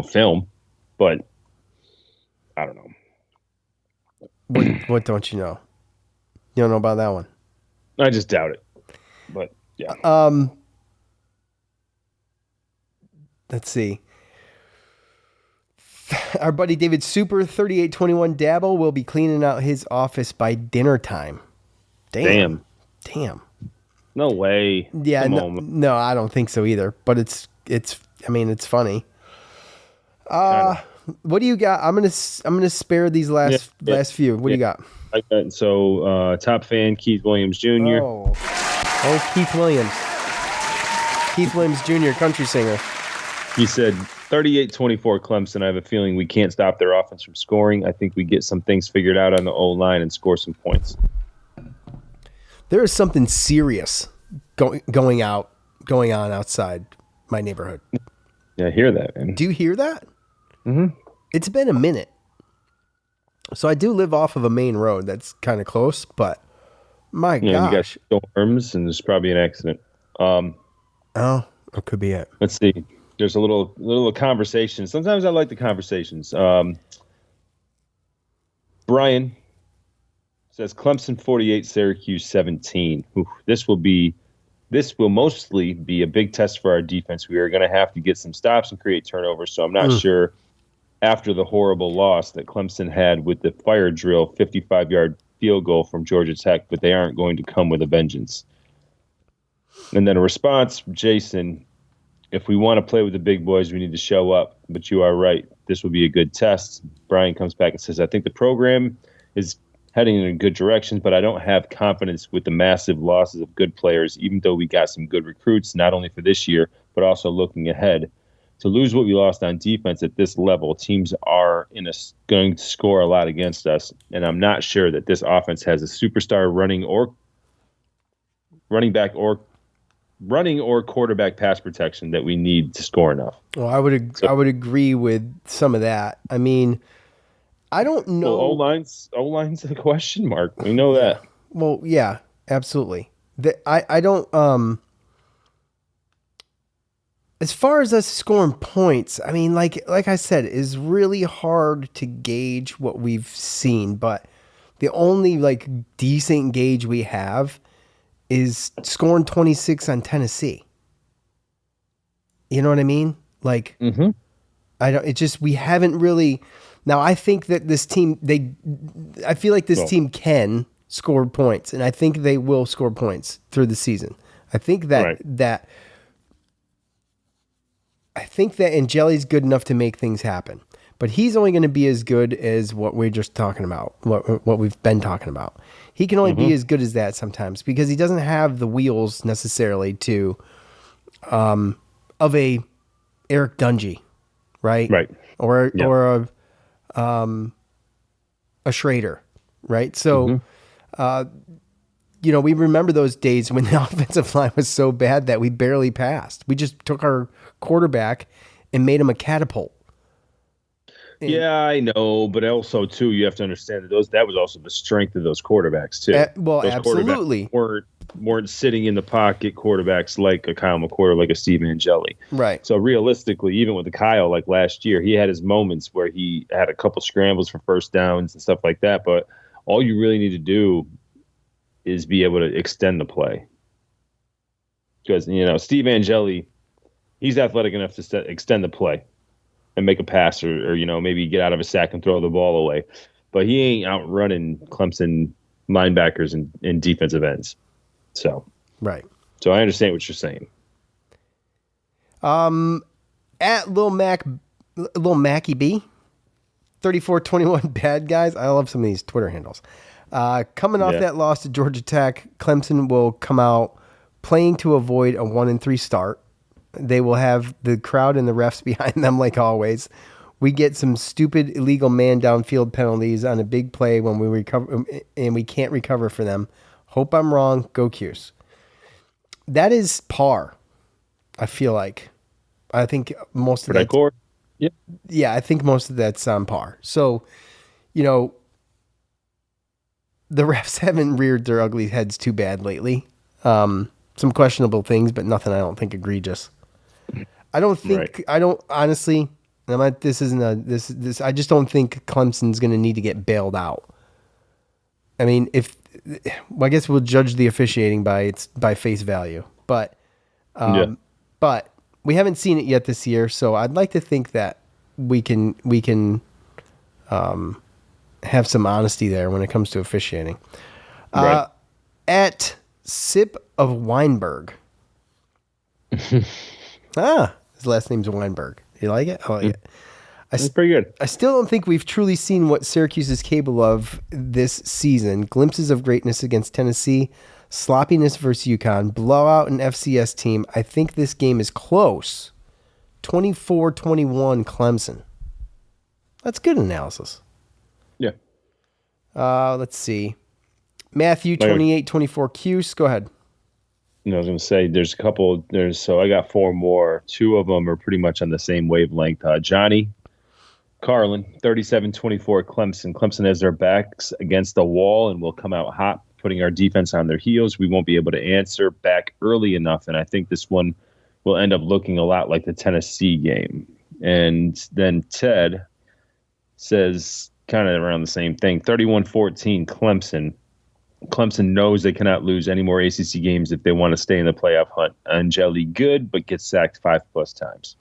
film. But I don't know. What don't you know? You don't know about that one? I just doubt it. But yeah. Let's see. Our buddy David Super, 3821 Dabo, will be cleaning out his office by dinner time. Damn. No way. Yeah, no, I don't think so either. But it's funny. What do you got? I'm gonna spare these last few. What do you got? I got top fan Keith Williams Jr. Oh, Keith Williams. Keith Williams Jr., country singer. He said 38-24 Clemson. I have a feeling we can't stop their offense from scoring. I think we get some things figured out on the O-line and score some points. There is something serious going on outside my neighborhood. Yeah, I hear that, man. Do you hear that? Mm-hmm. It's been a minute. So I do live off of a main road that's kind of close, but my gosh. You got storms, and there's probably an accident. It could be it. Let's see. There's a little conversation. Sometimes I like the conversations. Brian says Clemson 48, Syracuse 17. This will mostly be a big test for our defense. We are going to have to get some stops and create turnovers. So I'm not sure after the horrible loss that Clemson had with the fire drill 55-yard field goal from Georgia Tech, but they aren't going to come with a vengeance. And then a response, Jason, if we want to play with the big boys, we need to show up. But you are right. This will be a good test. Brian comes back and says, I think the program is heading in a good direction, but I don't have confidence with the massive losses of good players, even though we got some good recruits, not only for this year, but also looking ahead. To lose what we lost on defense at this level, teams are going to score a lot against us. And I'm not sure that this offense has a superstar running or quarterback pass protection that we need to score enough. Well, I would agree with some of that. I mean, I don't know. Well, O-line's a question mark. We know that. Well, yeah, absolutely. I don't. As far as us scoring points, I mean, like I said, it's really hard to gauge what we've seen. But the only decent gauge we have is scoring 26 on Tennessee. You know what I mean? We haven't really. Now I think that this team, I feel like this team can score points, and I think they will score points through the season. I think that Angeli's good enough to make things happen, but he's only going to be as good as what we're just talking about, what we've been talking about. He can only be as good as that sometimes because he doesn't have the wheels necessarily to, of a Eric Dungy, right? Or a Schrader, right? So, we remember those days when the offensive line was so bad that we barely passed. We just took our quarterback and made him a catapult. Yeah, I know, but also too, you have to understand that was also the strength of those quarterbacks too. Those absolutely weren't sitting in the pocket quarterbacks like a Kyle McCord, like a Steve Angeli. Right. So realistically, even with the Kyle, like last year, he had his moments where he had a couple scrambles for first downs and stuff like that. But all you really need to do is be able to extend the play, because Steve Angeli, he's athletic enough to extend the play and make a pass or maybe get out of a sack and throw the ball away. But he ain't outrunning Clemson linebackers and defensive ends. So right. So I understand what you're saying. At Lil Mackie B, 3421 bad guys. I love some of these Twitter handles. Coming off that loss to Georgia Tech, Clemson will come out playing to avoid a 1-3 start. They will have the crowd and the refs behind them like always. We get some stupid illegal man downfield penalties on a big play when we recover, and we can't recover for them. Hope I'm wrong. Go Cuse. That is par. I feel like. I think most of that. Yep. Yeah, I think most of that's on par. So, the refs haven't reared their ugly heads too bad lately. Some questionable things, but nothing I don't think egregious. I don't think. Right. I don't honestly. I just don't think Clemson's going to need to get bailed out. I mean, I guess we'll judge the officiating by face value, but we haven't seen it yet this year. So I'd like to think that we can have some honesty there when it comes to officiating. Right. At Sip of Weinberg. His last name's Weinberg. You like it? I like it. That's pretty good. I still don't think we've truly seen what Syracuse is capable of this season. Glimpses of greatness against Tennessee, sloppiness versus UConn, blowout an FCS team. I think this game is close. 24-21 Clemson. That's good analysis. Yeah. Let's see. Matthew 28-24 Cuse. Go ahead. I was going to say there's a couple. So I got four more. Two of them are pretty much on the same wavelength. Johnny Carlin, 37-24 Clemson. Clemson has their backs against the wall and will come out hot, putting our defense on their heels. We won't be able to answer back early enough, and I think this one will end up looking a lot like the Tennessee game. And then Ted says kind of around the same thing, 31-14 Clemson. Clemson knows they cannot lose any more ACC games if they want to stay in the playoff hunt. Angeli good, but gets sacked 5+ times.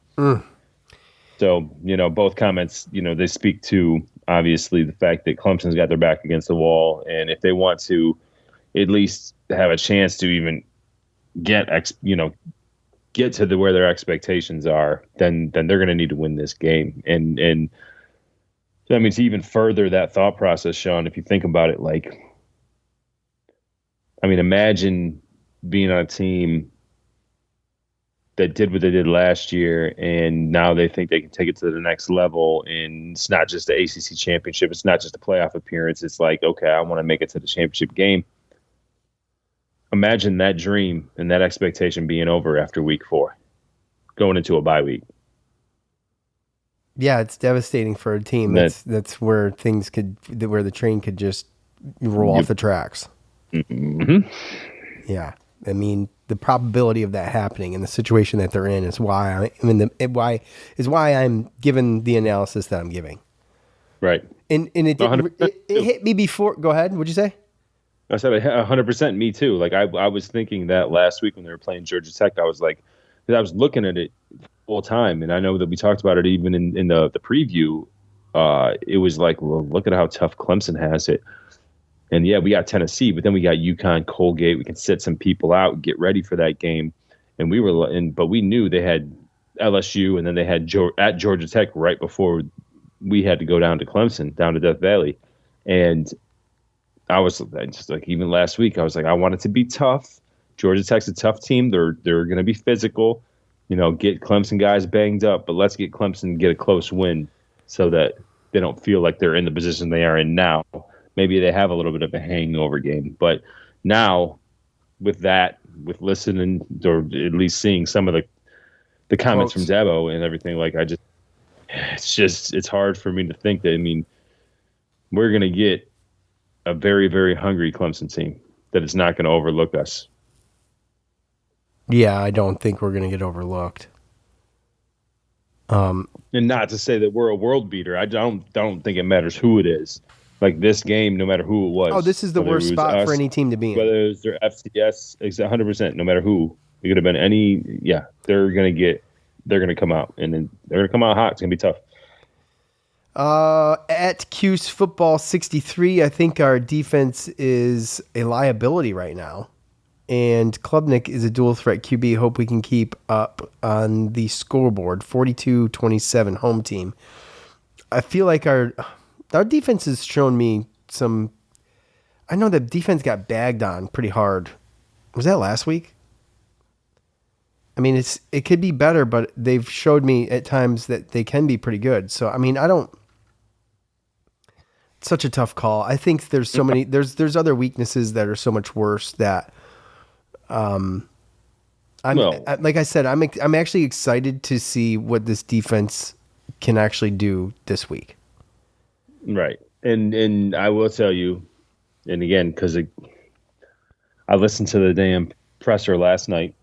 So, both comments, they speak to, obviously, the fact that Clemson's got their back against the wall. And if they want to at least have a chance to even get to where their expectations are, then they're going to need to win this game. And I mean, to even further that thought process, Sean, if you think about it, imagine being on a team that did what they did last year, and now they think they can take it to the next level. And it's not just the ACC championship. It's not just a playoff appearance. It's like, okay, I want to make it to the championship game. Imagine that dream and that expectation being over after week 4, going into a bye week. Yeah, it's devastating for a team. That's where where the train could just roll off the tracks. Mm-hmm. Yeah, I mean, the probability of that happening in the situation that they're in is why I'm giving the analysis that I'm giving. Right. And it hit me before. Go ahead. What'd you say? I said 100%. Me too. I was thinking that last week when they were playing Georgia Tech. I was looking at it whole time. And I know that we talked about it even in the preview. It was like, well, look at how tough Clemson has it. And yeah, we got Tennessee, but then we got UConn, Colgate. We can sit some people out, get ready for that game. And but we knew they had LSU, and then they had at Georgia Tech right before we had to go down to Clemson, down to Death Valley. And I was just like, even last week, I was like, I want it to be tough. Georgia Tech's a tough team. They're going to be physical, get Clemson guys banged up, but let's get Clemson get a close win so that they don't feel like they're in the position they are in now. Maybe they have a little bit of a hangover game, but now with listening or at least seeing some of the comments from Dabo and everything, like it's hard for me to think that, we're going to get a very, very hungry Clemson team that is not going to overlook us. Yeah, I don't think we're going to get overlooked. And not to say that we're a world beater. I don't think it matters who it is. Like this game, no matter who it was. Oh, this is the worst spot for any team to be in. Whether it was their FCS, 100%, no matter who. It could have been any. Yeah, they're going to come out, and then they're going to come out hot. It's going to be tough. At Cuse Football 63, I think our defense is a liability right now. And Klubnik is a dual threat QB. Hope we can keep up on the scoreboard. 42-27 home team. I feel like our defense has shown me some. I know the defense got bagged on pretty hard. Was that last week? It could be better, but they've showed me at times that they can be pretty good. So it's such a tough call. I think there's so many. There's other weaknesses that are so much worse that. Like I said, I'm actually excited to see what this defense can actually do this week. Right. And I will tell you, and again, because I listened to the damn presser last night,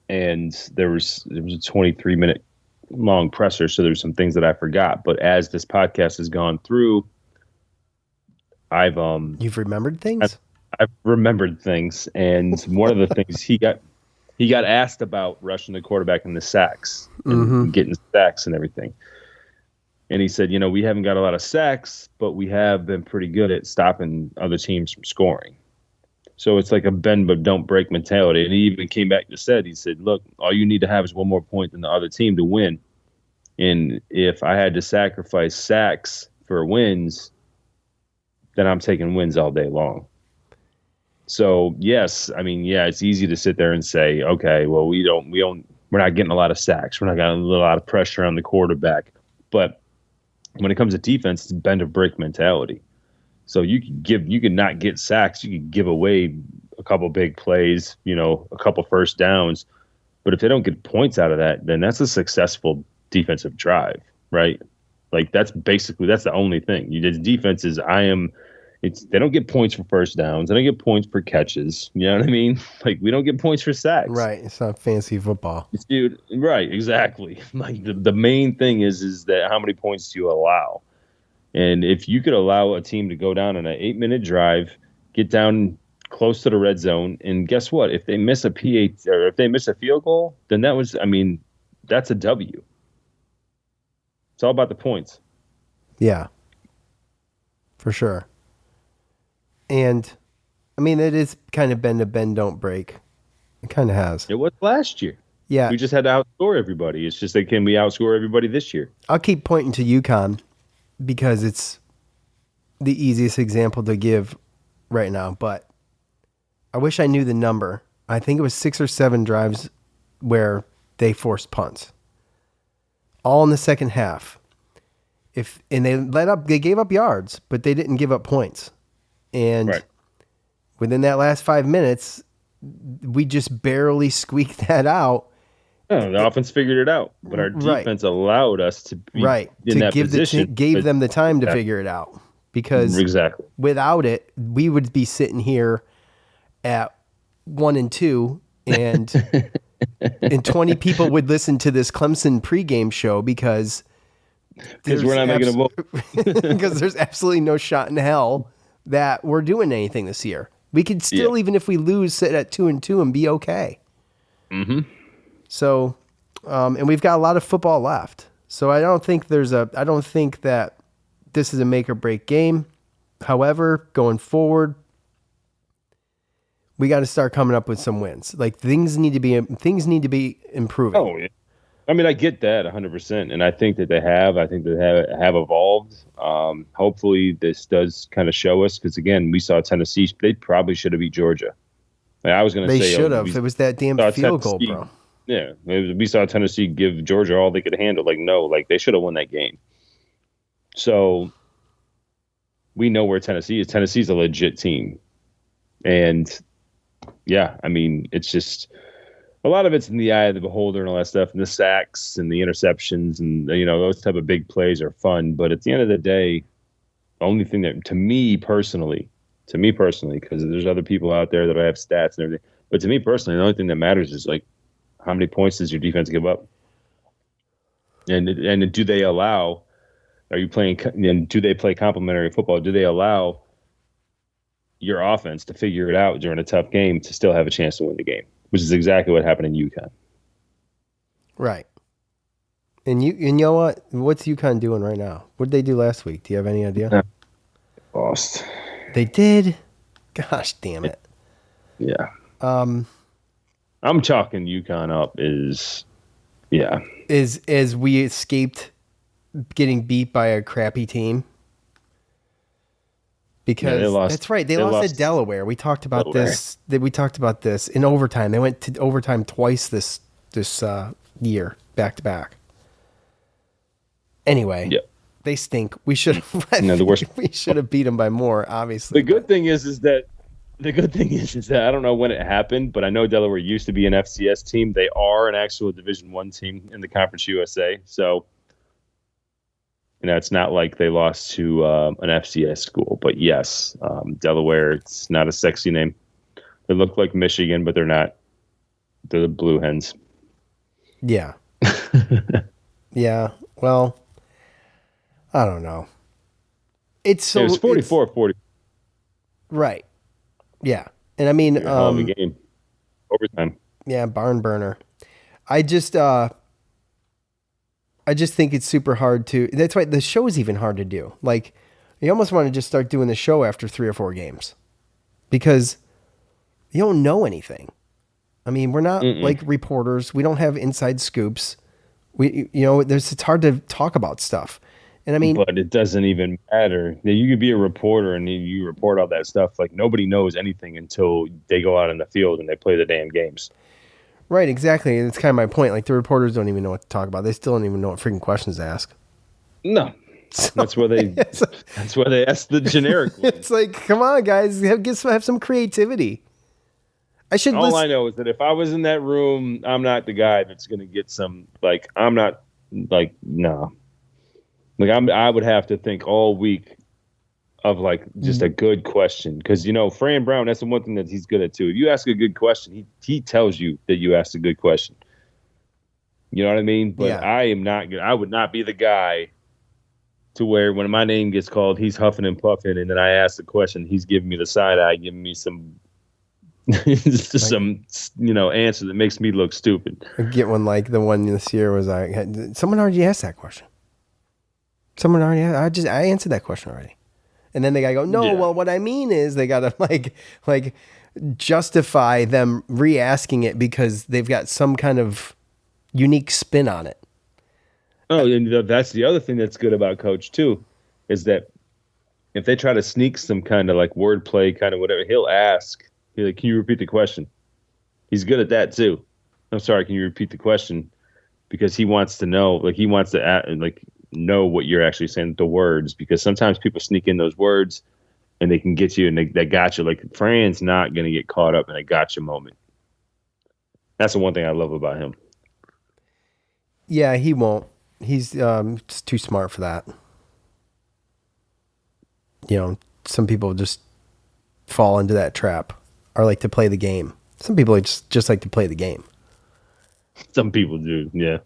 and there was a 23-minute long presser, so there's some things that I forgot. But as this podcast has gone through, you've remembered things. I've remembered things, and one of the things he got asked about rushing the quarterback in the sacks and getting sacks and everything. And he said, we haven't got a lot of sacks, but we have been pretty good at stopping other teams from scoring. So it's like a bend but don't break mentality. And he even came back and said, look, all you need to have is one more point than the other team to win. And if I had to sacrifice sacks for wins, then I'm taking wins all day long. So yes, it's easy to sit there and say, okay, well, we're not getting a lot of sacks. We're not getting a lot of pressure on the quarterback. But when it comes to defense, it's bend or break mentality. So you can not get sacks. You can give away a couple big plays, a couple first downs. But if they don't get points out of that, then that's a successful defensive drive, right? Like that's the only thing. Defense is they don't get points for first downs. They don't get points for catches. You know what I mean? Like we don't get points for sacks. Right. It's not fancy football. Dude, right, exactly. Like the main thing is that how many points do you allow? And if you could allow a team to go down on an 8-minute drive, get down close to the red zone, and guess what? If they miss a PAT or if they miss a field goal, then that's a W. It's all about the points. Yeah. For sure. And, it is kind of bend to bend, don't break. It kind of has. It was last year. Yeah. We just had to outscore everybody. It's just can we outscore everybody this year? I'll keep pointing to UConn because it's the easiest example to give right now. But I wish I knew the number. I think it was 6 or 7 drives where they forced punts. All in the second half. They gave up yards, but they didn't give up points. And within that last 5 minutes, we just barely squeaked that out. Oh, the offense figured it out, but our defense allowed us to be in that position. Gave them the time to figure it out because without it, we would be sitting here at 1-2, and 20 people would listen to this Clemson pregame show because we're not making a vote. Because there's absolutely no shot in hell that we're doing anything this year. We could still, even if we lose, sit at 2-2 and be okay. Mm-hmm. So, And we've got a lot of football left. So I don't think that this is a make or break game. However, going forward, we got to start coming up with some wins. Like things need to be improving. Oh, yeah. I mean, I get that 100%, and I think that they have. I think they have evolved. Hopefully, this does kind of show us because again, we saw Tennessee. They probably should have beat Georgia. Like, I was going to say they should have. It was that damn field goal, bro. Yeah, we saw Tennessee give Georgia all they could handle. Like no, like they should have won that game. So we know where Tennessee is. Tennessee's a legit team, and yeah, I mean, it's just. A lot of it's in the eye of the beholder and all that stuff, and the sacks and the interceptions and those type of big plays are fun. But at the end of the day, the only thing that to me personally, because there's other people out there that have stats and everything, but to me personally, the only thing that matters is like how many points does your defense give up, and do they allow? Are you playing? And do they play complementary football? Do they allow your offense to figure it out during a tough game to still have a chance to win the game? Which is exactly what happened in UConn. Right. And you know what? What's UConn doing right now? What did they do last week? Do you have any idea? Lost. They did? Gosh damn it. Yeah. I'm chalking UConn up as we escaped getting beat by a crappy team. Because that's right. They lost to Delaware. We talked about this. We talked about this in overtime. They went to overtime twice this year, back to back. Anyway, they stink. We should have. We should have beat them by more. Obviously, the good thing is that I don't know when it happened, but I know Delaware used to be an FCS team. They are an actual Division I team in the Conference USA. So. It's not like they lost to an FCS school, but yes, Delaware. It's not a sexy name. They look like Michigan, but they're not. They're the Blue Hens. Yeah. Yeah. Well, I don't know. It was 44-40. Right. Yeah, and I mean, hell of a game. Overtime. Yeah, barn burner. I just think it's super hard to. That's why the show is even hard to do. Like, you almost want to just start doing the show after 3 or 4 games, because you don't know anything. I mean, we're not like reporters. We don't have inside scoops. It's hard to talk about stuff. And I mean, but it doesn't even matter. You could be a reporter and you report all that stuff. Like nobody knows anything until they go out in the field and they play the damn games. Right, exactly. And it's kind of my point. Like, the reporters don't even know what to talk about. They still don't even know what freaking questions to ask. No. So, that's why they ask the generic ones. It's like, come on, guys. Have some creativity. All I know is that if I was in that room, I'm not the guy that's going to get some, like, I'm not, like, no. Like, I would have to think all week of like just a good question, because Fran Brown, that's the one thing that he's good at too. If you ask a good question, he tells you that you asked a good question. You know what I mean? But yeah. I would not be the guy to where when my name gets called, he's huffing and puffing, and then I ask the question, he's giving me the side eye, giving me some some answer that makes me look stupid. I get one like the one this year was someone already asked that question. I answered that question already. And then they gotta go, no, yeah. Well, what I mean is they gotta like justify them re-asking it because they've got some kind of unique spin on it. Oh, and that's the other thing that's good about Coach too, is that if they try to sneak some kind of like wordplay, kind of whatever, he'll ask, he's like, can you repeat the question? He's good at that too. I'm sorry, can you repeat the question? Because he wants to know, like he wants to know what you're actually saying, the words, because sometimes people sneak in those words and they can get you and they got you. Like Fran's not going to get caught up in a gotcha moment. That's the one thing I love about him. Yeah, he won't. He's just too smart for that. Some people just fall into that trap or like to play the game. Some people just like to play the game. Some people do, yeah.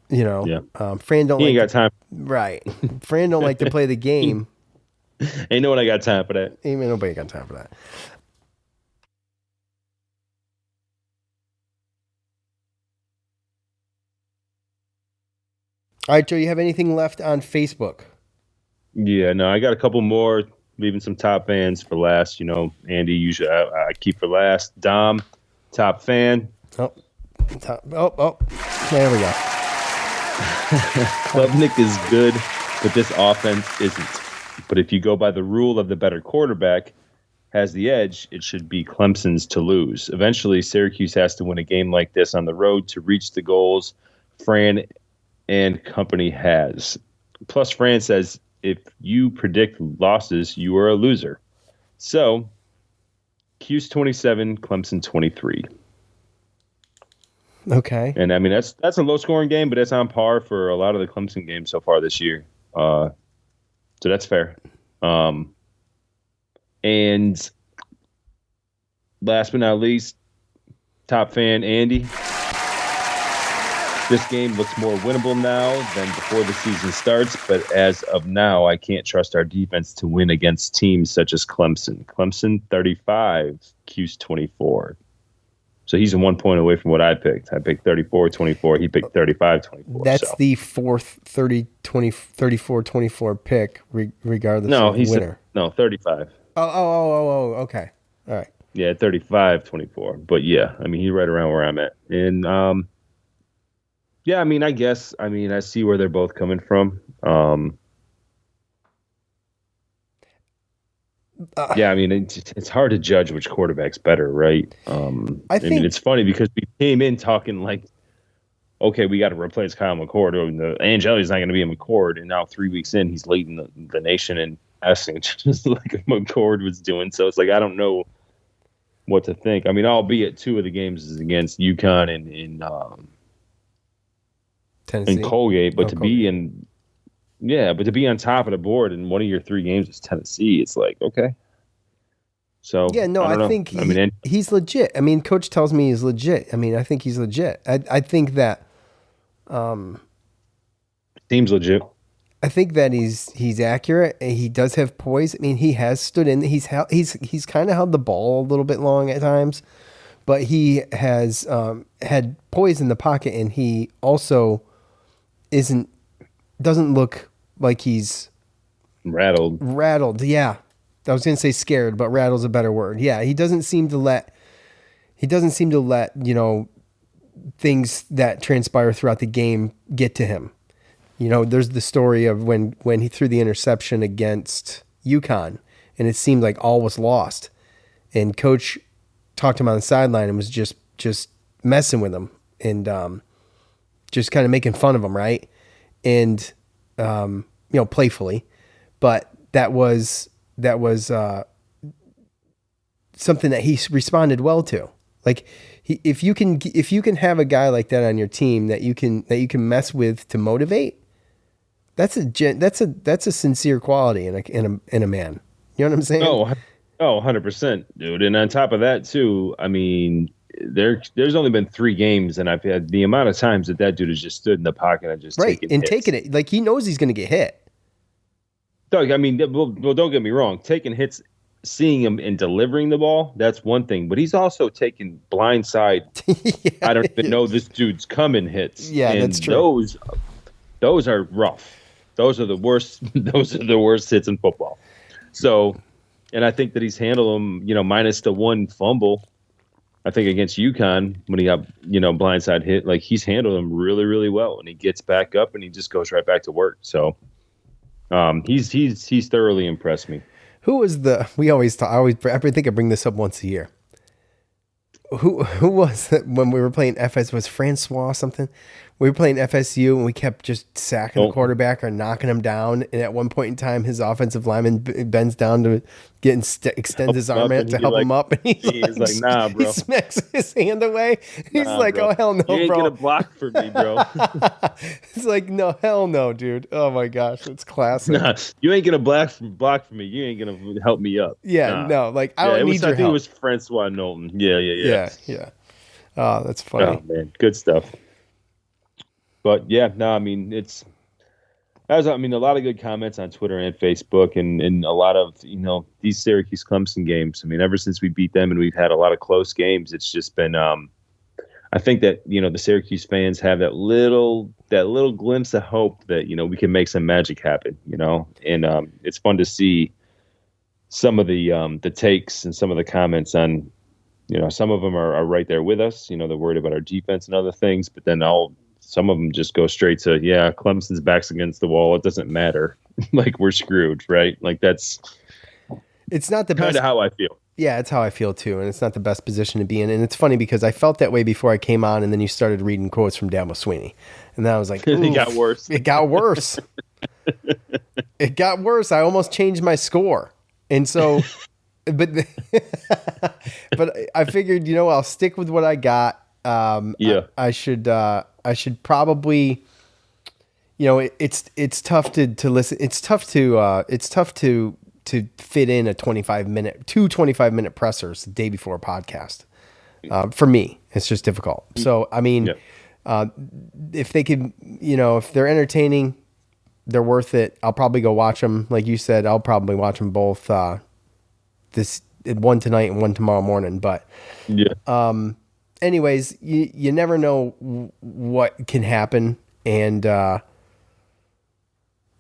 Fran don't. He ain't got time. Right, Fran don't like to play the game. Ain't no one I got time for that. Ain't nobody got time for that. All right, Joe, you have anything left on Facebook? Yeah, no, I got a couple more, leaving some top fans for last. You know, Andy, usually I keep for last. Dom, top fan. Oh, there we go. Klubnik is good, but this offense isn't. But if you go by the rule of the better quarterback has the edge, it should be Clemson's to lose. Eventually, Syracuse has to win a game like this on the road to reach the goals Fran and company has. Plus, Fran says, if you predict losses, you are a loser. So, Cuse 27, Clemson 23. Okay. And I mean, that's a low scoring game, but that's on par for a lot of the Clemson games so far this year. So that's fair. And last but not least, top fan Andy. This game looks more winnable now than before the season starts, but as of now, I can't trust our defense to win against teams such as Clemson. Clemson 35, Cuse 24. So he's 1 point away from what I picked. I picked 34-24. He picked 35-24. That's the fourth 34-24 pick, regardless of the winner. No, 35. Oh, okay. All right. Yeah, 35-24. But yeah, I mean, he's right around where I'm at. And yeah, I mean, I see where they're both coming from. Yeah, I mean, it's hard to judge which quarterback's better, right? I mean, it's funny because we came in talking like, okay, we got to replace Kyle McCord. Angeli's not going to be a McCord, and now 3 weeks in, he's leading the nation in passing, just like McCord was doing. So it's like I don't know what to think. I mean, albeit 2 of the games is against UConn and Tennessee and Colgate, but to be on top of the board in one of your 3 games is Tennessee, it's like, okay. So yeah, no, I think he's legit. I mean, coach tells me he's legit. I mean, I think he's legit. I think that seems legit. I think that he's accurate and he does have poise. I mean, he has stood in. He's kind of held the ball a little bit long at times, but he has had poise in the pocket, and he also doesn't look like he's rattled. Yeah, I was gonna say scared, but rattle's a better word. Yeah, he doesn't seem to let things that transpire throughout the game get to him. There's the story of when he threw the interception against UConn, and it seemed like all was lost, and coach talked to him on the sideline and was just messing with him and just kind of making fun of him, right? And playfully, but that was something that he responded well to. Like if you can have a guy like that on your team that you can mess with to motivate, that's a sincere quality in a man. You know what I'm saying? Oh, 100%, dude. And on top of that too, I mean, there's only been 3 games, and I've had the amount of times that dude has just stood in the pocket and just taking it. Like he knows he's going to get hit. Doug, I mean, well, don't get me wrong. Taking hits, seeing him and delivering the ball, that's one thing. But he's also taking blindside. Yeah, I don't even know this dude's coming hits. Yeah, and that's true. Those are rough. Those are the worst. Those are the worst hits in football. So, and I think that he's handled them. Minus the 1 fumble. I think against UConn when he got blindside hit, like he's handled them really, really well, and he gets back up and he just goes right back to work. So he's thoroughly impressed me. Who was I think I bring this up once a year. Who was that when we were playing FS? Was Francois something? We were playing FSU and we kept just sacking the quarterback or knocking him down. And at one point in time, his offensive lineman bends down to extends his arm out to help him up. And he's like, nah, bro. He smacks his hand away. He's like, bro. Oh, hell no, bro. You ain't going to block for me, bro. It's like, no, hell no, dude. Oh, my gosh. It's classic. Nah, you ain't going to block for me. You ain't going to help me up. Yeah, no. Like, I don't need your help. I think it was Francois Knowlton. Yeah. Oh, that's funny. Oh, man. Good stuff. But yeah, no, I mean, a lot of good comments on Twitter and Facebook and a lot of, these Syracuse Clemson games. I mean, ever since we beat them and we've had a lot of close games, it's just been, I think that, the Syracuse fans have that little glimpse of hope that, we can make some magic happen, and it's fun to see some of the takes and some of the comments on, some of them are right there with us, they're worried about our defense and other things, but then some of them just go straight to, Clemson's back's against the wall. It doesn't matter. Like, we're screwed, right? Like, it's not the best. Kind of how I feel. Yeah, it's how I feel too. And it's not the best position to be in. And it's funny because I felt that way before I came on, and then you started reading quotes from Dabo Sweeney. And then I was like, it got worse. It got worse. It got worse. I almost changed my score. And so, but I figured, I'll stick with what I got. I should probably, it's tough to listen. It's tough to fit in two 25-minute pressers the day before a podcast. For me, it's just difficult. So, I mean, if they could, if they're entertaining, they're worth it. I'll probably go watch them. Like you said, I'll probably watch them both, one tonight and one tomorrow morning. But, anyways, you never know what can happen. And,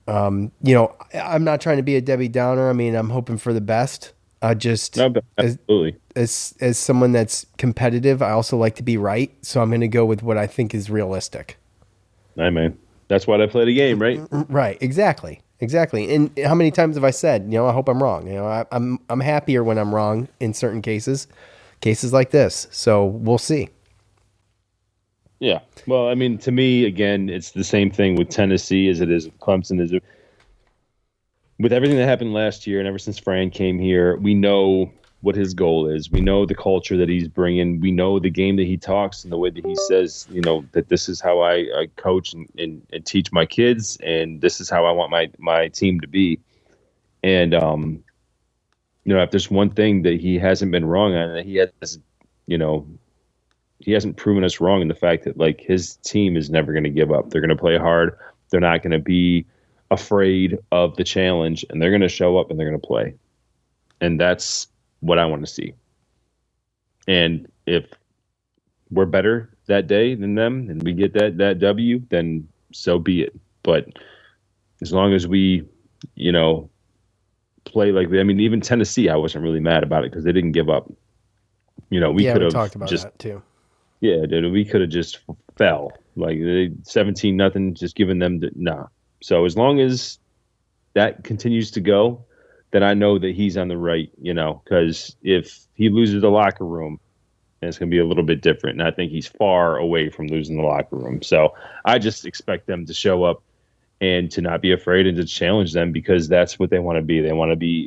I'm not trying to be a Debbie Downer. I mean, I'm hoping for the best. Absolutely. As someone that's competitive, I also like to be right. So I'm going to go with what I think is realistic. Hey, man. That's why I play the game, right? Right. Exactly. And how many times have I said, I hope I'm wrong. I'm happier when I'm wrong in certain cases like this. So we'll see. Yeah. Well, I mean, to me, again, it's the same thing with Tennessee as it is with Clemson. With everything that happened last year and ever since Fran came here, we know what his goal is. We know the culture that he's bringing. We know the game that he talks and the way that he says, that this is how I coach and teach my kids, and this is how I want my team to be. And, if there's one thing that he hasn't been wrong on, that he has, he hasn't proven us wrong in the fact that, like, his team is never going to give up. They're going to play hard. They're not going to be afraid of the challenge, and they're going to show up and they're going to play. And that's what I want to see. And if we're better that day than them and we get that W, then so be it. But as long as we, play like that, I mean, even Tennessee, I wasn't really mad about it because they didn't give up. We could have talked about just that too. Yeah, dude, we could have just fell like 17-0, just giving them nah. So as long as that continues to go, then I know that he's on the right, because if he loses the locker room, then it's going to be a little bit different. And I think he's far away from losing the locker room. So I just expect them to show up and to not be afraid and to challenge them, because that's what they want to be.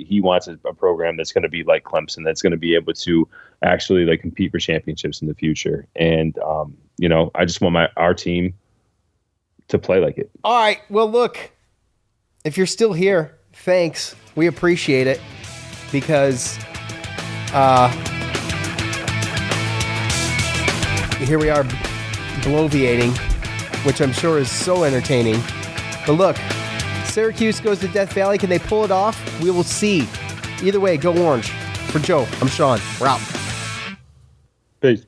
He wants a program that's going to be like Clemson, that's going to be able to actually like compete for championships in the future. And, I just want our team to play like it. All right. Well, look, if you're still here, thanks. We appreciate it, because here we are bloviating, which I'm sure is so entertaining. But look, Syracuse goes to Death Valley. Can they pull it off? We will see. Either way, go Orange. For Joe, I'm Sean. We're out. Peace.